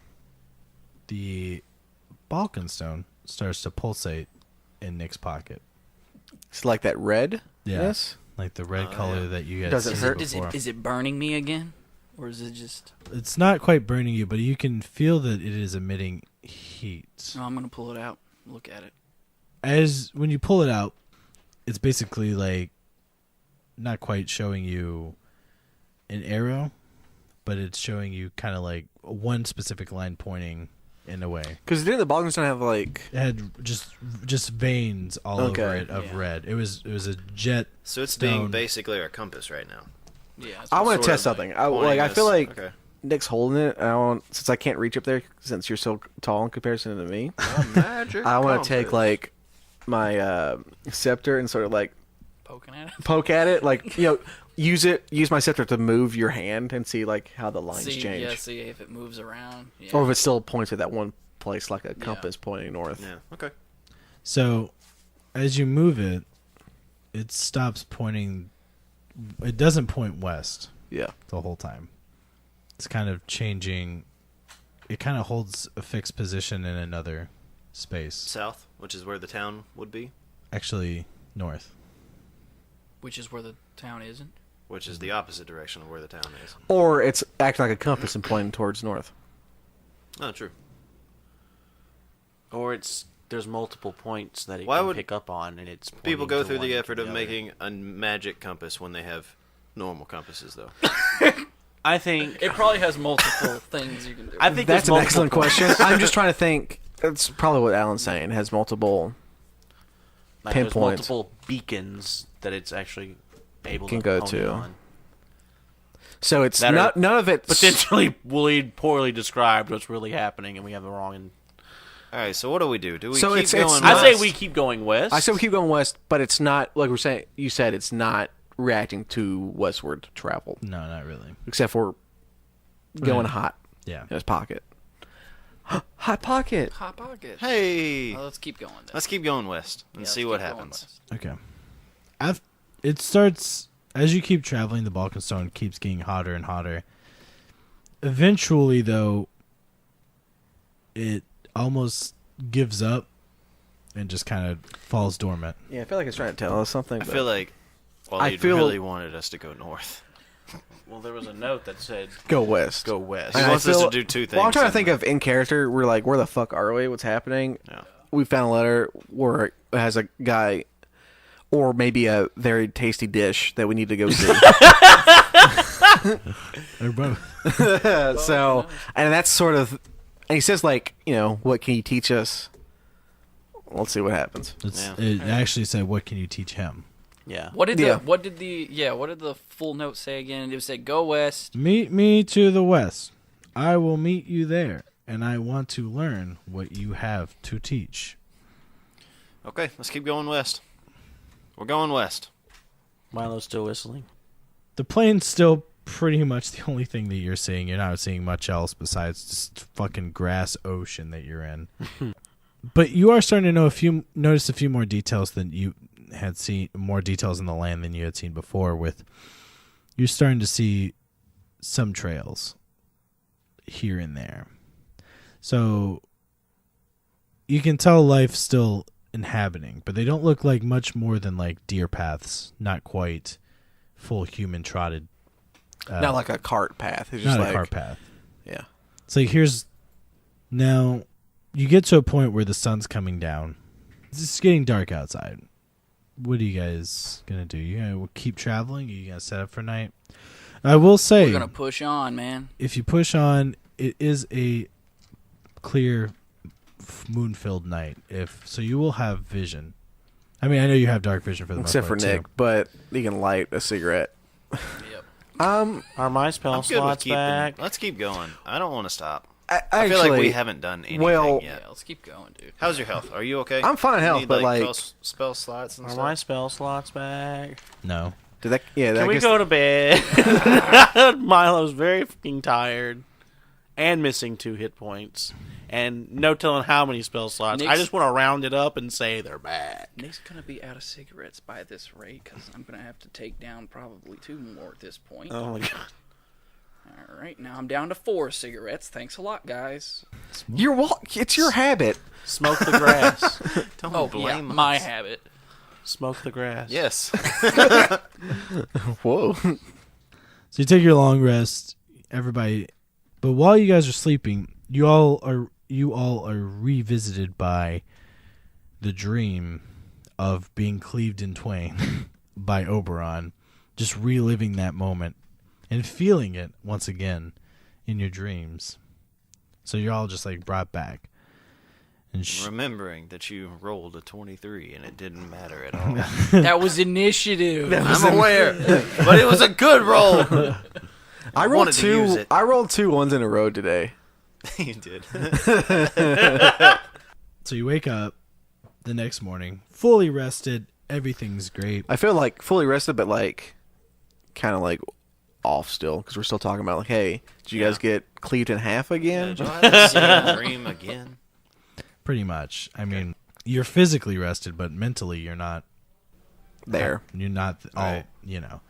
the Balkan stone starts to pulsate in Nick's pocket. It's like that red. Yeah. Yes. Like the red color yeah. that you guys Does it seen hurt? before. Is it burning me again, or is it just? It's not quite burning you, but you can feel that it is emitting heat. No, I'm gonna pull it out. Look at it. As when you pull it out, it's basically like not quite showing you an arrow, but it's showing you kind of like one specific line pointing in a way. Because didn't the Balkans don't have like? It had just veins all Okay. over it of Yeah. red. It was a jet. So it's Stone. being basically our compass right now. Yeah. I want sort to test of, something. like, I feel pointing like us- okay. Nick's holding it. And I want, since I can't reach up there, since you're so tall in comparison to me, Magic I want to take compass. like my scepter and sort of like Poking at it. poke at it, like use my scepter to move your hand and see like how the lines See, change, yeah. See if it moves around. Yeah. or if it still points at that one place like a compass pointing north. Yeah. Okay. So as you move it, it stops pointing. It doesn't point west Yeah. the whole time. It's kind of changing. It kind of holds a fixed position in another space. South, which is where the town would be, Actually, north. Which is where the town isn't. which is the opposite direction of where the town is. Or it's acting like a compass and pointing towards north. Oh, true. Or there's multiple points that it Why can would pick up on, and it's People pointing go to through one the or effort of other. making a magic compass when they have normal compasses, though. I think It probably has multiple things you can do. I think That's there's an excellent multiple question. I'm just trying to think. That's probably what Alan's saying. It has multiple. Like, there's pinpoints. multiple beacons that it's actually able Can to go hone to. in on. So it's That are none of it. Potentially poorly described what's really happening, and we have the wrong. All right, so what do we do? Do we So keep it's going I say west? we keep going west. I said we keep going west, but it's not like we're saying. You said it's not reacting to westward travel, No, not really. except for going Right. hot Yeah. in his pocket. Hot pocket. Hot pocket. Hey, Well, let's keep going. Then. let's keep going west and Yeah, see let's what keep going happens. west. Okay. It starts as you keep traveling. The Balkan stone keeps getting hotter and hotter. Eventually, though, it almost gives up and just kind of falls dormant. Yeah, I feel like it's trying to tell us something. I but- feel like I Waleed feel- really wanted us to go north. Well, there was a note that said go west. go west. He And I wants us to feel- do two things. Well, I'm trying to and- think of in character. We're like, where the fuck are we? What's happening? Yeah. We found a letter where it has a guy, or maybe a very tasty dish that we need to go see. Or both. So, and that's sort of, and he says like, what can you teach us? Let's see what happens. Yeah. It actually said, "What can you teach him?" Yeah. What did Yeah. what did the full note say again? It said go west. Meet me to the west. I will meet you there, and I want to learn what you have to teach. Okay, let's keep going west. We're going west. Milo's still whistling. The plain's still pretty much the only thing that you're seeing. You're not seeing much else besides just fucking grass ocean that you're in. But you are starting to notice a few more details than you had seen, more details in the land than you had seen before. With you're starting to see some trails here and there, so you can tell life's still inhabiting, but they don't look like much more than like deer paths, not quite full human trotted. Not like a cart path. It's Not just a like, cart path. Yeah. It's like now you get to a point where the sun's coming down. It's getting dark outside. What are you guys gonna do? You gonna keep traveling? Are you gonna set up for night? I will say, We're gonna push on, man. if you push on, it is a clear, moon-filled night. So you will have vision. I mean, I know you have dark vision for the most Except for part, Nick, too. but he can light a cigarette. Yep. Are my spell I'm good with slots keeping. back? Let's keep going. I don't want to stop. I I feel like we actually- haven't done anything well- yet. Yeah, let's keep going, dude. How's your health? Are you okay? I'm fine in You health, need, but, like- spell slots and Are stuff. my spell slots back? No. Did that? Yeah. Can I we guess- go to bed? Milo's very fucking tired. and missing 2 hit points, and no telling how many spell slots. I Nick's- just want to round it up and say they're back. Nick's gonna be out of cigarettes by this rate because I'm gonna have to take down probably 2 more at this point. Oh my god. All right, now I'm down to 4 cigarettes. Thanks a lot, guys. It's your habit. Smoke the grass. Don't Oh, blame yeah, my us. habit. Smoke the grass. Yes. Whoa. So you take your long rest, everybody. But while you guys are sleeping, you all are revisited by the dream of being cleaved in twain by Oberon, just reliving that moment and feeling it once again in your dreams. So you're all just like brought back. And Remembering that you rolled a 23 and it didn't matter at all. That was initiative. I'm aware, but it was a good roll. I wanted to use it. I rolled 2 ones in a row today. You did. So you wake up the next morning, fully rested, everything's great. I feel like fully rested, but like kind of like off still because we're still talking about like, hey, did you guys get cleaved in half again? Did you have the same dream again? Pretty much. I mean, you're physically rested, but mentally you're not There. You're not all, Right. you know.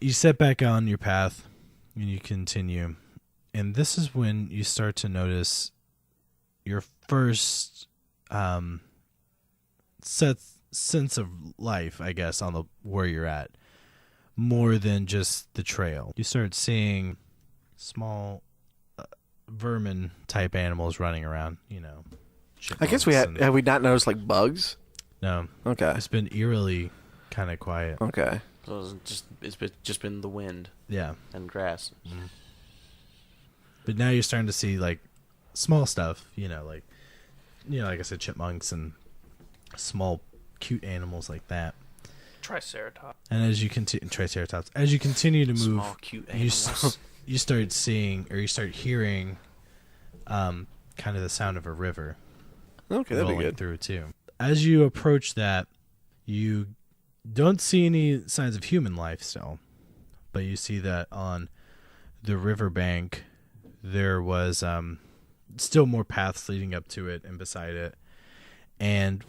You set back on your path and you continue. And this is when you start to notice your first sense of life, I guess, on the where you're at. More than just the trail. You start seeing small vermin type animals running around, you know. I guess we chipmunks have we not noticed like bugs? No. Okay. It's been eerily kind of quiet. Okay. So it's just been the wind Yeah. and grass. But now you're starting to see like small stuff, like I said, chipmunks and small cute animals like that. Triceratops. And as you continue, Triceratops, as you continue to move, Small, cute animals. you start seeing or you start hearing, kind of the sound of a river Okay, that'd be rolling good. through too. As you approach that, you don't see any signs of human life still, but you see that on the riverbank there was still more paths leading up to it and beside it, and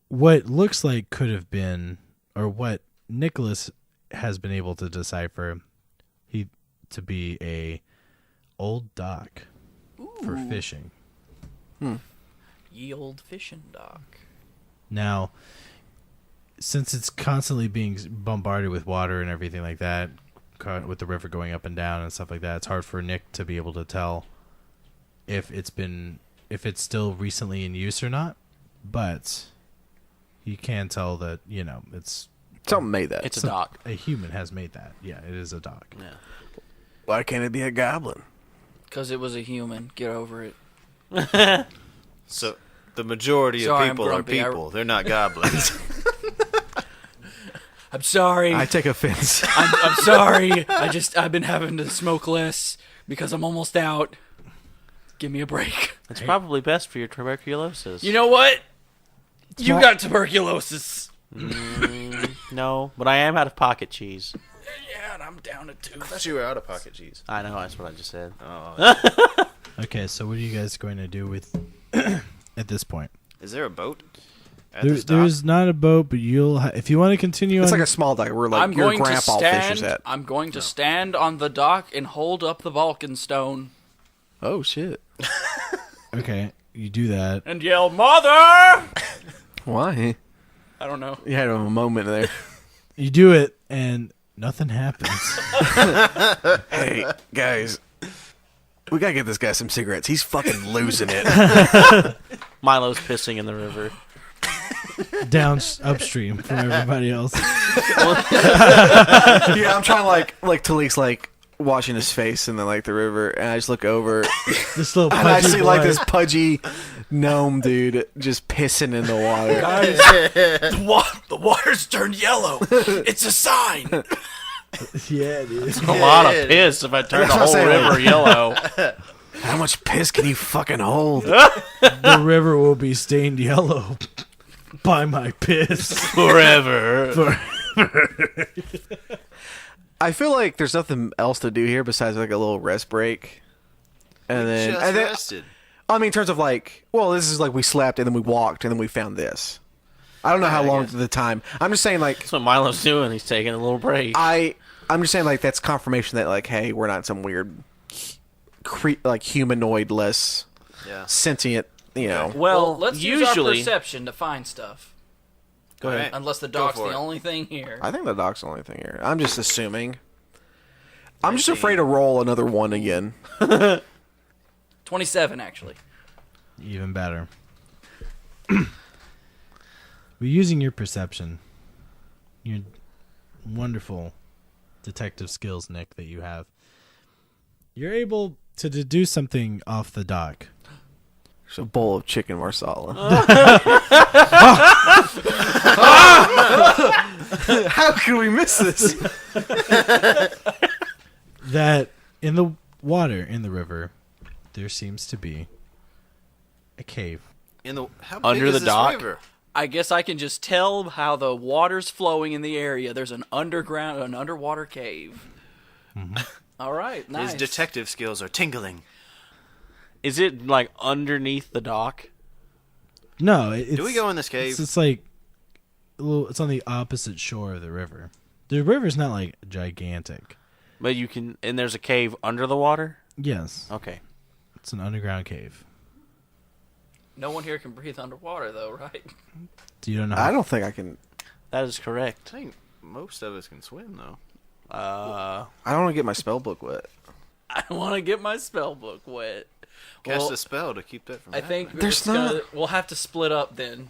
what looks like could have been, or what Nicholas has been able to decipher, to be a old dock for fishing. Ye old fishing dock. Now, since it's constantly being bombarded with water and everything like that, with the river going up and down and stuff like that, it's hard for Nick to be able to tell if it's still recently in use or not. But you can tell that, it's Something made that. It's a dock. a human has made that. Yeah, it is a dock. Yeah. Why can't it be a goblin? Because it was a human. Get over it. So the majority Sorry, of I'm people are grumpy. people. They're not goblins. I'm sorry. I take offense. I'm sorry. I've been having to smoke less because I'm almost out. Give me a break. It's probably best for your tuberculosis. You know what? You got tuberculosis. No, but I am out of pocket cheese. Yeah, and I'm down to 2. I thought you were out of pocket cheese. I know, that's what I just said. Oh, Okay, so what are you guys going to do with at this point? is there a boat? At this dock? There's not a boat, but if you want to continue It's on, like a small dock where like I'm your going to grandpa fishes stand. at. I'm going to stand on the dock and hold up the Vulcan stone Oh shit. okay, you do that. and yell, "Mother!" Why? I don't know. You had a moment there. You do it, and nothing happens. Hey, guys. We gotta get this guy some cigarettes. He's fucking losing it. Milo's pissing in the river. Down upstream from everybody else. Yeah, I'm trying like Talik's like washing his face in the river, and I just look over This little and I pudgy see boy. like this pudgy gnome dude just pissing in the water. Guys, the water's turned yellow. It's a sign. Yeah, dude. A lot of piss if I turn the That's what I'm whole saying. river yellow. How much piss can you fucking hold? The river will be stained yellow by my piss. Forever. I feel like there's nothing else to do here besides like a little rest break. and then Just and then rested. I mean, in terms of like, well, this is like we slept and then we walked and then we found this. I don't know how long the time. I'm just saying like That's what Milo's doing. He's taking a little break. I'm just saying like that's confirmation that like, hey, we're not some weird, like humanoid-less, sentient, you know. Well, let's use our usually perception to find stuff. Go ahead. Unless the Go dog's for the it. only thing here. I think the dog's the only thing here. I'm just assuming. I'm just afraid to roll another one again. 27, actually. Even better. We're using your perception, your wonderful detective skills, Nick, that you have. You're able to deduce something off the dock. There's a bowl of chicken marsala. How could we miss this? That in the water, in the river, there seems to be a cave. How Under big the is this dock? river? I guess I can just tell how the water's flowing in the area. There's an underwater cave. All right, nice. His detective skills are tingling. Is it like underneath the dock? No, it's, Do we go in this cave? It's like a little. It's on the opposite shore of the river. The river's not like gigantic. But you can, and there's a cave under the water? Yes, Okay. it's an underground cave. No one here can breathe underwater, though, right? Do you don't know? I don't think I can. That is correct. I think most of us can swim, though. I don't want to get my spell book wet. I don't want to get my spell book wet. Cast Well, a spell to keep that from I think There's it's not- we'll have to split up then.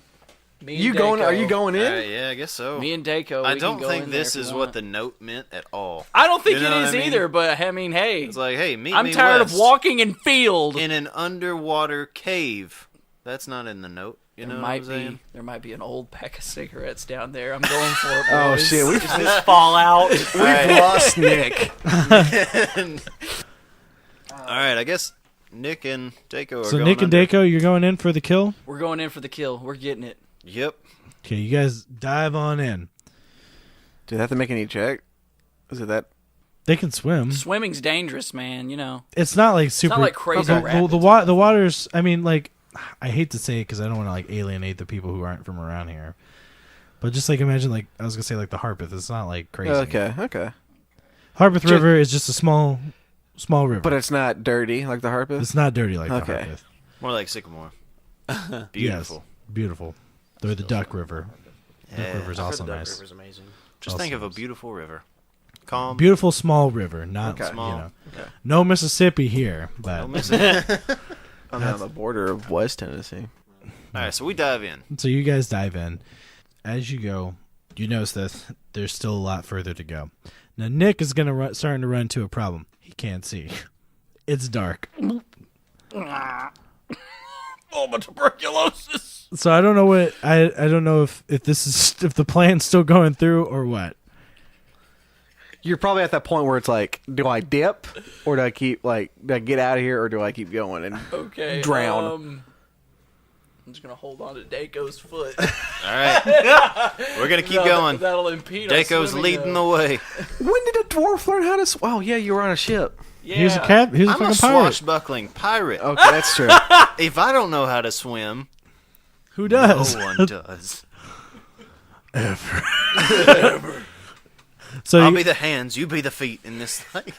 Me and You going? Are Dako- you going in? Yeah, I guess so. Me and Dako. I we don't can go think in there this if is we what want. the note meant at all. I don't think You it know is what I mean? either. But I mean, hey, It's like, hey, meet I'm me tired west of walking in field. in an underwater cave. That's not in the note. You know what I'm saying? There might be an old pack of cigarettes down there. I'm going for it. Oh boys. shit! We've This fallout. lost Nick. All right, I guess Nick and Dako are So going Nick and under. Dako, you're going in for the kill. We're going in for the kill. We're getting it. Yep. Okay, you guys dive on in. Do they have to make any check? Is it that? They can swim. Swimming's dangerous, man. You know. It's not like super. not like crazy rapids. The water's. I mean, like, I hate to say it because I don't want to like alienate the people who aren't from around here. But just like imagine, like I was gonna say, like the Harpeth. It's not like crazy. Okay. Harpeth River is just a small river. But it's not dirty like the Harpeth. It's not dirty like Okay. the Harpeth. More like Sycamore. Yes, Beautiful. beautiful. Or the Duck River. Duck Yeah. River's also nice. River's amazing. Just think of a Awesome. beautiful river. Calm. Beautiful small river, not Okay. Small. you know, Okay. no Mississippi here, but Don't miss it. I'm on the border of West Tennessee. All right, so we dive in. so you guys dive in. As you go, you notice that there's still a lot further to go. Now Nick is starting to run into a problem. He can't see. It's dark. Oh, my tuberculosis. So I don't know what I don't know if this is if the plan's still going through or what. You're probably at that point where it's like, do I dip or do I keep do I get out of here or do I keep going and Okay. drown? I'm just gonna hold on to Dako's foot. All right. We're going to keep going. That'll impede us Dako's swimming, leading though. the way. When did a dwarf learn how to? Oh yeah, you were on a ship. Yeah. Here's a cat. Here's a I'm a fucking pirate. swashbuckling pirate. Okay, that's true. If I don't know how to swim, Who no does? one does. So I'll you- be the hands, you be the feet in this thing.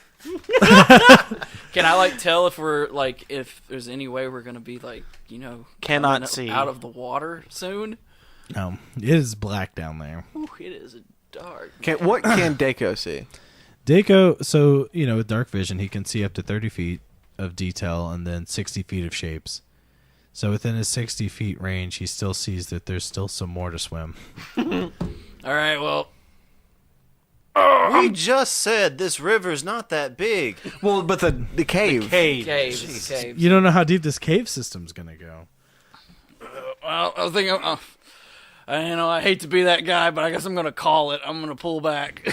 Can I like tell if we're like if there's any way we're gonna be like Cannot coming see. out of the water soon? no, it is black down there. Ooh, it is dark. What can Dako see? Dako, so with dark vision, he can see up to 30 feet of detail and then 60 feet of shapes. So within his 60 feet range, he still sees that there's still some more to swim. All right, well, We just said this river's not that big. Well, but the cave. cave, it's a cave. You don't know how deep this cave system's gonna go. Well, I was thinking, I hate to be that guy, but I guess I'm gonna call it. I'm gonna pull back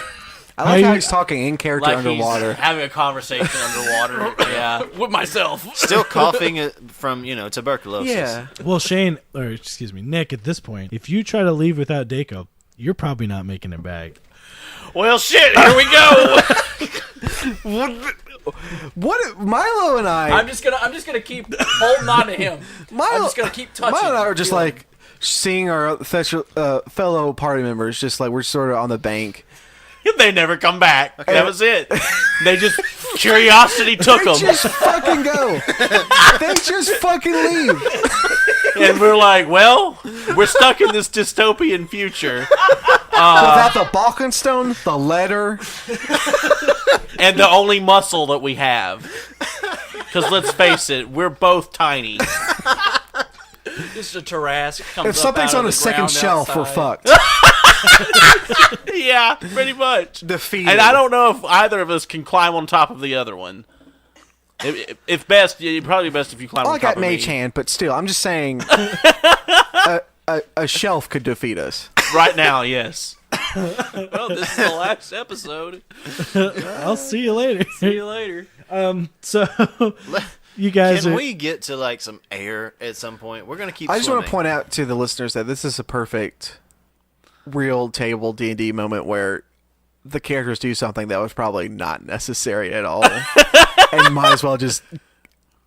I like How how you- he's talking in character Like underwater. he's having a conversation underwater. Yeah. with myself. Still coughing from, tuberculosis. Yeah. Well, Shane, or excuse me, Nick, at this point, if you try to leave without Dako, you're probably not making it back. Well, shit. Here we go. What Milo and I? I'm just gonna keep holding on to him. I'm just gonna keep touching. Milo and I him, are just feeling like seeing our fellow party members, just like we're sort of on the bank. They never come back. That was it. They just curiosity took They them, just fucking go. They just fucking leave. and we're like, well, we're stuck in this dystopian future, Without the Balkanstone, the letter. and the only muscle that we have. Because let's face it, we're both tiny. just a Tarrasque comes If up something's out on of a the second ground shelf, we're outside. fucked. Yeah, pretty much. Defeated. And I don't know if either of us can climb on top of the other one. If best, it'd probably be best if you climb Well, on I top got of me. mage hand, but still, I'm just saying a shelf could defeat us. Right now, yes. Well, this is the last episode. I'll see you later. See you later. So you guys Can are. we get to like some air at some point? We're gonna keep. I just want to swimming. point out to the listeners that this is a perfect real table D&D moment where the characters do something that was probably not necessary at all and might as well just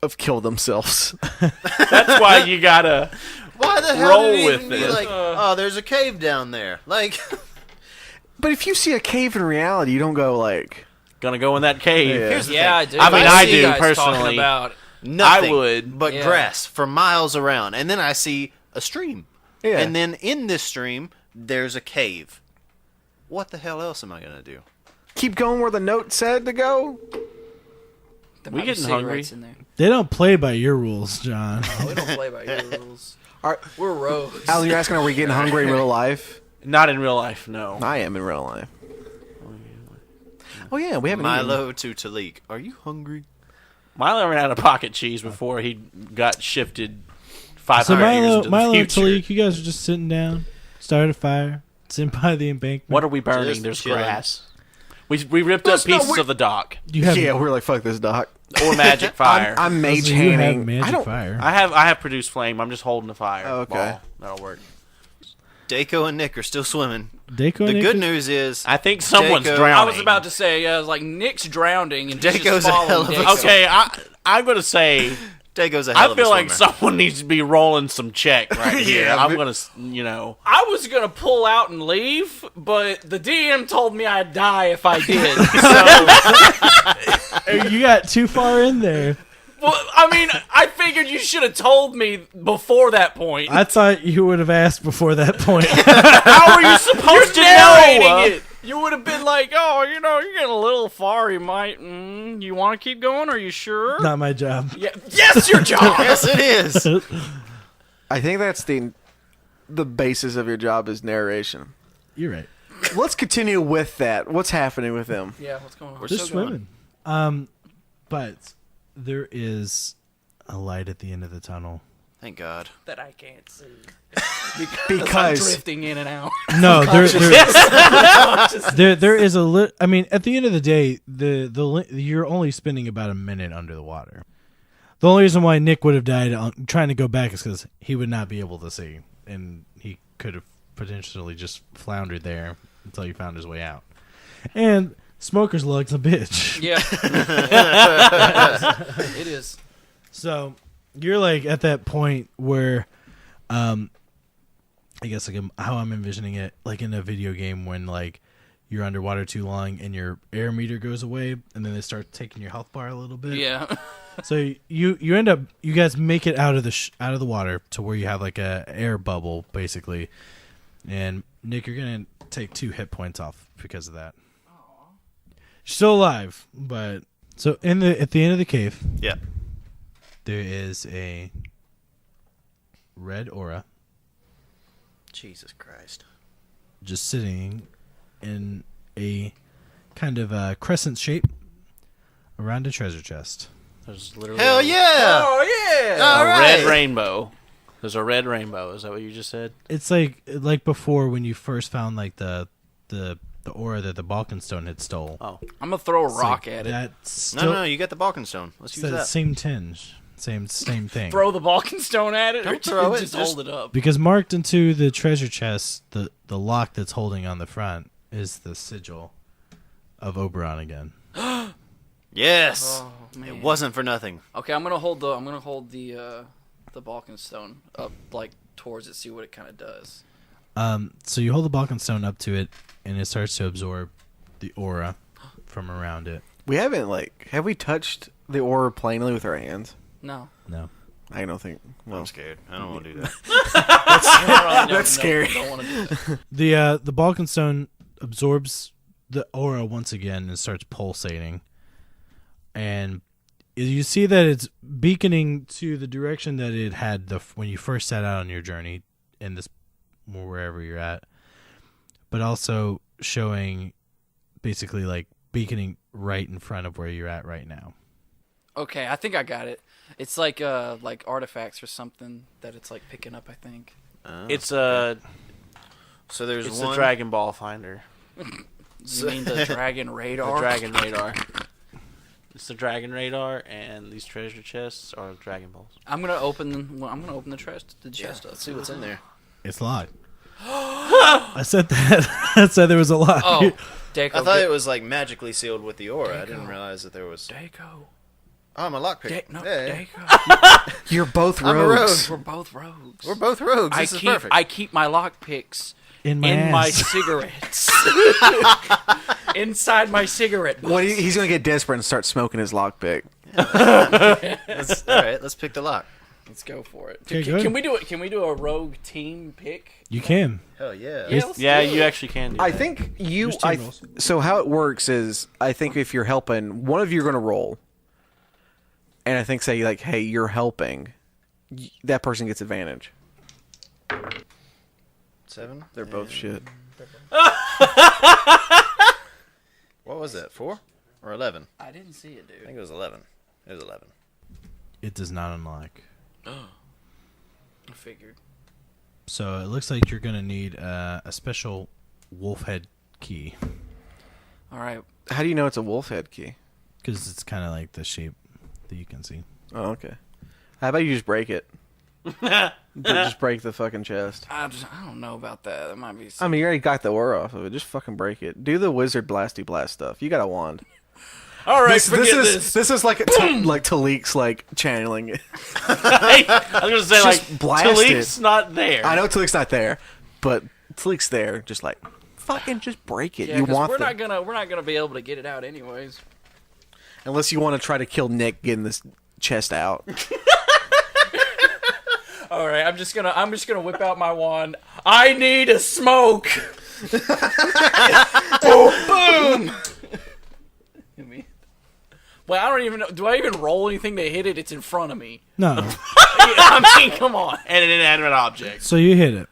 have killed themselves. That's why you gotta Why the hell roll did it with even be it. like, oh, there's a cave down there? Like, But if you see a cave in reality, you don't go like, gonna go in that cave. Yeah. here's the Yeah, I thing. do. I mean, If I see do, you guys personally. Talking about nothing I would. but Yeah. grass for miles around, and then I see a stream, yeah. and then in this stream there's a cave. What the hell else am I gonna do? keep going where the note said to go. there We might be getting hungry? cigarettes in there. They don't play by your rules, John. We don't play by your rules. Are, We're rogues. Al, you're asking, are we getting hungry in real life? Not in real life, no. I am in real life. Oh yeah, we haven't Milo to Talik, are you hungry? Milo ran out of pocket cheese before he got shifted 500 So years Milo, into the and future. Talik, you guys are just sitting down, started a fire, sitting by the embankment. What are we burning? Just There's chilling. grass. We ripped up pieces of the dock You have, Yeah, we're like, fuck this, Doc. or magic fire. I'm so mage you have handing. magic I don't. fire. I have produced flame. I'm just holding the fire. Oh, okay. ball. That'll work. Daco and Nick are still swimming. Daco The and good Nick- news is I think someone's Jacob- drowning. I was about to say, I was like, Nick's drowning, and he's Daco's just a following hell of a Daco. Okay, I'm gonna say Daco's a hell I of a feel like swimmer. someone needs to be rolling some check right here. Yeah, I'm but- gonna, you know. I was gonna pull out and leave, but the DM told me I'd die if I did. So, Hey, you got too far in there. well, I mean, I figured you should have told me before that point. I thought you would have asked before that point. How are you supposed to Narrating know? it. You would have been like, "Oh, you know, you're getting a little far. You might. You want to keep going? Are you sure?" Not my job. Yeah. Yes, your job. Yes, it is. I think that's the basis of your job is narration. You're right. Let's continue with that. What's happening with them? Yeah. What's going on? We're Just still going. swimming. But there is a light at the end of the tunnel. Thank God. That I can't see. I'm Because drifting in and out. No, there is a I mean, at the end of the day, you're only spending about a minute under the water. The only reason why Nick would have died on trying to go back is because he would not be able to see, and he could have potentially just floundered there until he found his way out. And Smoker's Lug's a bitch. Yeah. It is. So you're like at that point where, I guess like how I'm envisioning it, like in a video game when like you're underwater too long and your air meter goes away, and then they start taking your health bar a little bit. Yeah. So you end up, you guys make it out of the water to where you have like a air bubble basically, and Nick, you're gonna take 2 hit points off because of that. You're still alive, but so at the end of the cave. Yeah. There is a red aura Jesus Christ. just sitting in a kind of a crescent shape around a treasure chest. There's literally Hell yeah! Oh yeah. All a right. red rainbow. There's a red rainbow. Is that what you just said? It's like before when you first found like the aura that the Balkanstone had stole. Oh, I'm gonna throw a It's rock like at it. That's No, still no, you got the Balkanstone. Let's it's use that that. same tinge, same thing. Throw the Balkanstone at it, or Don't throw it, just just- hold it up. Because marked into the treasure chest, the lock that's holding on the front is the sigil of Oberon again. Yes. Oh man. It wasn't for nothing. Okay, I'm gonna hold the Balkan stone up like towards it, see what it kind of does. So you hold the Balkan stone up to it, and it starts to absorb the aura from around it. We haven't have we touched the aura plainly with our hands? No. No. I don't think. Well, I'm scared. I don't want to do that. That's scary. Don't want to do that. The Balkan stone absorbs the aura once again and starts pulsating. And you see that it's beaconing to the direction that it had when you first set out on your journey in this wherever you're at, but also showing basically like beaconing right in front of where you're at right now. Okay, I think I got it. It's like artifacts or something that it's like picking up. I think. It's So there's it's one. the Dragon Ball finder. You mean the dragon radar? The Dragon Radar. It's the Dragon Radar, and these treasure chests are Dragon Balls. I'm gonna open the chest up. Let's see what's in there. It's locked. I said that. I said there was a lock. Oh, Deco. I thought it was like magically sealed with the aura. I didn't realize that there was. Deco. Oh, I'm a lockpick. Deco. You're both I'm a rogues. rogue. We're both rogues. We're both rogues. This is perfect. I keep my lockpicks in in my ass. cigarettes. Inside my cigarette box. What he's gonna get desperate and start smoking his lockpick. All right, let's pick the lock. Let's go for it. Okay, Can, good. can we do it? Can we do a rogue team pick? You can. Hell yeah. Yeah, let's Yeah, do you it. actually can do I that. think you. There's team rolls. So how it works is, I think if you're helping, one of you are gonna roll, and I think say like, hey, you're helping, that person gets advantage. 7. They're both shit. What was that? 4 or 11? I didn't see it, I dude. think it was 11. It was 11. It does not unlock. I figured. So it looks like you're gonna need a special wolf head key All right. How do you know it's a wolf head key? because it's kind of like the shape that you can see. Oh, okay. How about you just break it? Just break the fucking chest. I don't know about that. That might be. I mean, you already got the aura off of it. Just fucking break it. Do the wizard blasty blast stuff. You got a wand. All right. This forget is like like Talik's like channeling it. I was gonna say Just like blast Talik's it. not there. I know Talik's not there, but Talik's there. Just like fucking just break it. Yeah, you 'cause want we're the, not gonna be able to get it out anyways. unless you want to try to kill Nick getting this chest out. All right. I'm just gonna whip out my wand. I need a smoke. Boom. Well, I don't even know. Do I even roll anything to hit it? It's in front of me. No. I mean, come on. And an inanimate object. So you hit it,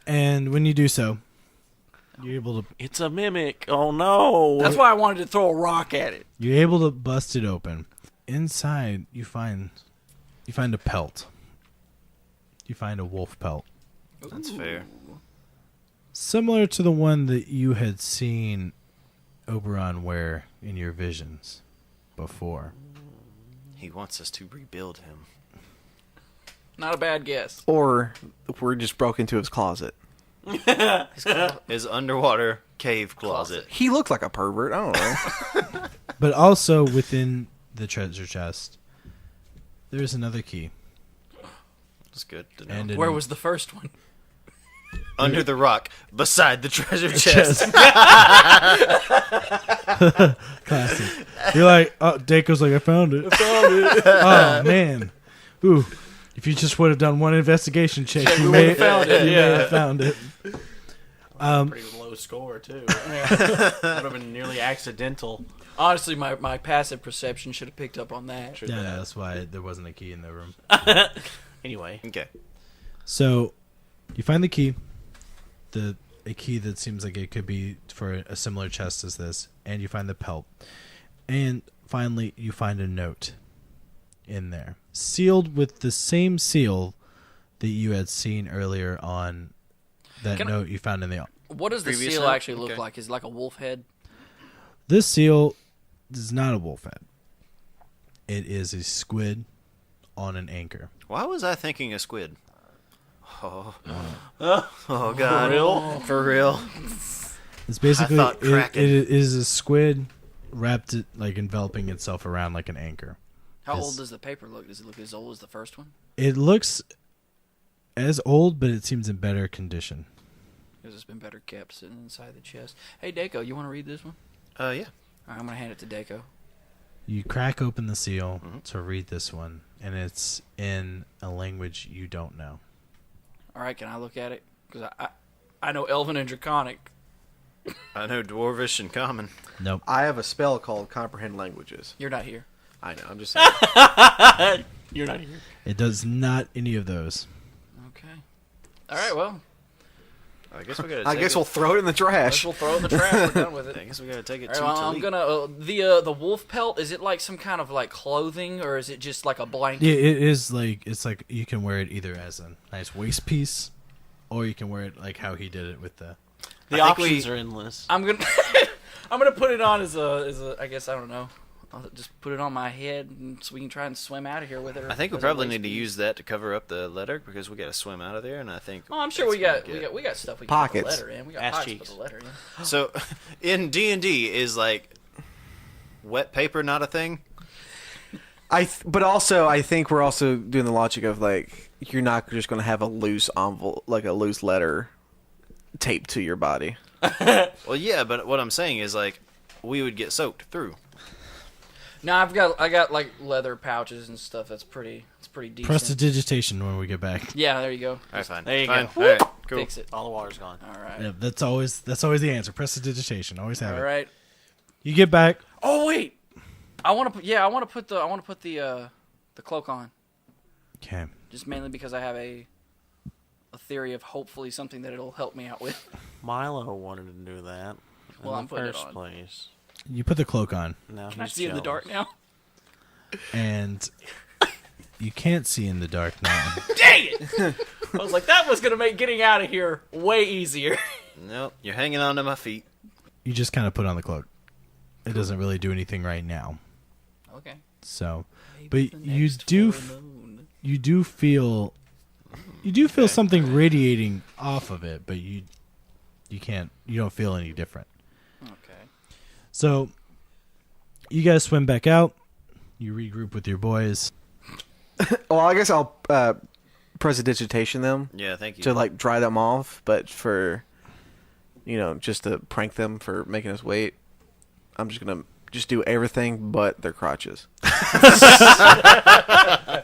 and when you do so, you're able to It's a mimic. Oh no. That's why I wanted to throw a rock at it. bust it open. Inside, you find a pelt. You find a wolf pelt, That's fair. similar to the one that you had seen Oberon wear in your visions before. He wants us to rebuild him. Not a bad guess. Or we're just broke into his closet. His underwater cave closet. He looked like a pervert. I don't know. But also within the treasure chest, there's another key. That's good to know. And Where was the first one? Under the rock, beside the treasure chest. Classic. You're like, oh, Dako's like, I found it. Oh, man. Ooh. If you just would have done one investigation check, you may have found it. You may have found it. Pretty low score too. Would have been nearly accidental. Honestly, my passive perception should have picked up on that. Yeah, that's why there wasn't a key in the room. Anyway, Okay. So, you find the key. A key that seems like it could be for a similar chest as this. And you find the pelt. And finally, you find a note in there. Sealed with the same seal that you had seen earlier on that Can I- note you found in the... What does the Previous seal note? actually look Okay. like? Is it like a wolf head? This seal is not a wolf head. It is a squid on an anchor. Why was I thinking a squid? Oh, oh God. For real? For real? It's basically thought Kraken. it is a squid wrapped it like enveloping itself around like an anchor. How It's- old does the paper look? Does it look as old as the first one? It looks as old, but it seems in better condition. Because it's been better kept sitting inside the chest. Hey, Daco, you want to read this one? Yeah. All right, I'm going to hand it to Daco. You crack open the seal to read this one, and it's in a language you don't know. All right, can I look at it? Because I know Elven and Draconic. I know Dwarvish and Common. Nope. I have a spell called Comprehend Languages. You're not here. I know. I'm just saying. You're not here. It does not any of those. Okay. All right, well, I guess we gotta. I guess we'll throw it in the I guess trash. we'll throw it in the trash. We're done with it. I guess we gotta take it All to right, well, I'm Talik. gonna the wolf pelt. Is it like some kind of like clothing, or is it just like a blanket? Yeah, it is like it's like you can wear it either as a nice waist piece, or you can wear it like how he did it with the. The I think options we- are endless. I'm gonna I'm gonna put it on as a I guess I don't know. I'll just put it on my head so we can try and swim out of here with it. I think we as a probably waist need to piece. use that to cover up the letter because we gotta swim out of there, and I think. Oh, I'm sure that's we got gonna get- we got stuff we can Pockets. put the letter in. We got Ass pockets cheeks. to put the letter in. So, in D&D, is like wet paper not a thing? But also, I think we're also doing the logic of like you're not just going to have a loose envelope, like a loose letter, taped to your body. Well, yeah, but what I'm saying is like we would get soaked through. No, I got like leather pouches and stuff. It's pretty decent. Prestidigitation when we get back. Yeah, there you go. All right, fine. There you fine. go. All right, cool. Fix it. All the water's gone. All right. Yeah, that's always the answer. Prestidigitation. Always have All it. right. You get back. Oh wait, I want to put the cloak on, Okay. just mainly because I have a theory of hopefully something that it'll help me out with. Milo wanted to do that. Well, in I'm the putting it first on. place. You put the cloak on, Now Can I he's see in the dark jealous. now? and you can't see in the dark now. Dang it! I was like, that was gonna make getting out of here way easier. Nope, you're hanging on to my feet. You just kind of put on the cloak. It doesn't really do anything right now. Okay. So, but you do feel something radiating off of it, but you don't feel any different. Okay. So you guys swim back out. You regroup with your boys. Well, I guess I'll prestidigitation them Yeah, thank you. to like dry them off, but for just to prank them for making us wait, I'm just gonna do everything but their crotches.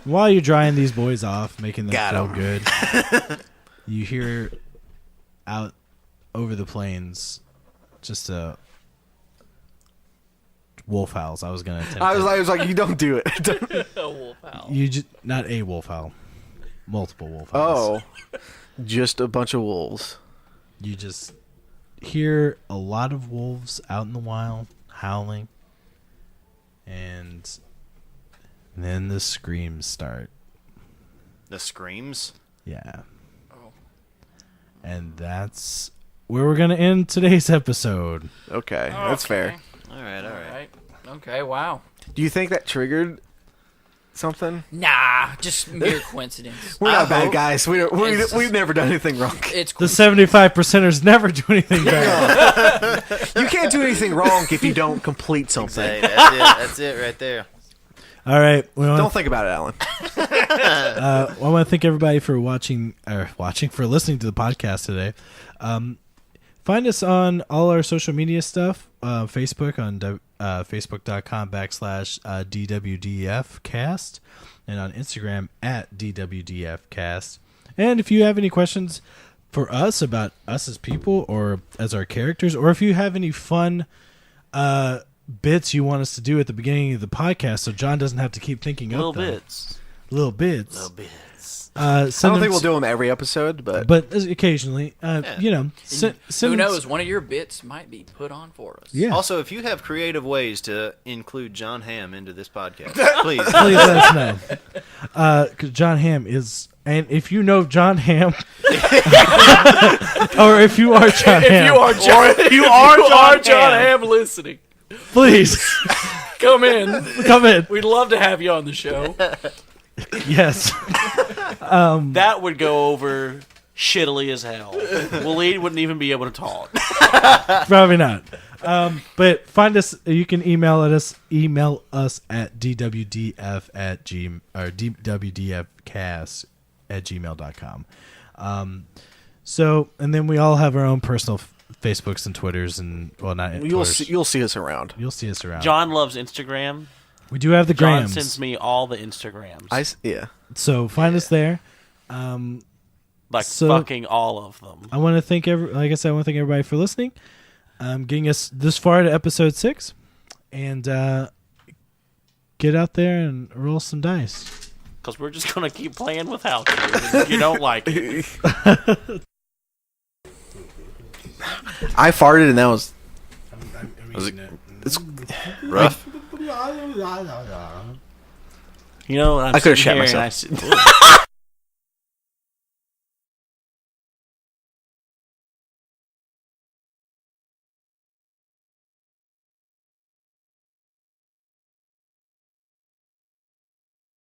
While you're drying these boys off, making them Got feel 'em. good, you hear out over the plains just a wolf howls. I was gonna attempt. I was like, you don't do it. A wolf owl. you just not a wolf howl, multiple wolf howls. Oh, just a bunch of wolves. You just hear a lot of wolves out in the wild howling, and then the screams start. The screams. Yeah. Oh. And that's where we're going to end today's episode. Okay, that's fair. All right, all right. Alright. Okay, wow. Do you think that triggered something? Nah, just mere coincidence. We're not I bad hope- guys. We've never done anything wrong. It's The 75%ers never do anything bad. You can't do anything wrong if you don't complete something. Hey, that's it. That's it right there. All right. Don't think about it, Alan. I want to thank everybody for for listening to the podcast today. Find us on all our social media stuff. Facebook on facebook.com/DWDFcast and on Instagram @DWDFcast. And if you have any questions for us about us as people or as our characters, or if you have any fun bits you want us to do at the beginning of the podcast so John doesn't have to keep thinking Little up them. bits. Little bits. Little bits. I don't think we'll do them every episode, but occasionally, send Who knows? One of your bits might be put on for us. Yeah. Also, if you have creative ways to include John Hamm into this podcast, please. Please let us know. 'Cause John Hamm is, and if you know John Hamm, or if you are John If Hamm, you are John, you are John Ham listening, please come in. come in. We'd love to have you on the show. Yes. That would go over shittily as hell. Waleed wouldn't even be able to talk. Probably not. But find us. You can email us at dwdf at dwdfcast@gmail.com. So, and then we all have our own personal Facebooks and Twitters, and well, not You'll Twitters. you'll see us around. You'll see us around. John loves Instagram. We do have the John grams. sends me all the Instagrams. Yeah. So find us there. Like so- fucking all of them. I want to thank like I said, I want to thank everybody for listening, getting us this far to episode 6, and get out there and roll some dice. Because we're just going to keep playing without you. If you don't like it. I farted and that was it's Rough. You know, I'm I could've sitting shat here and myself. I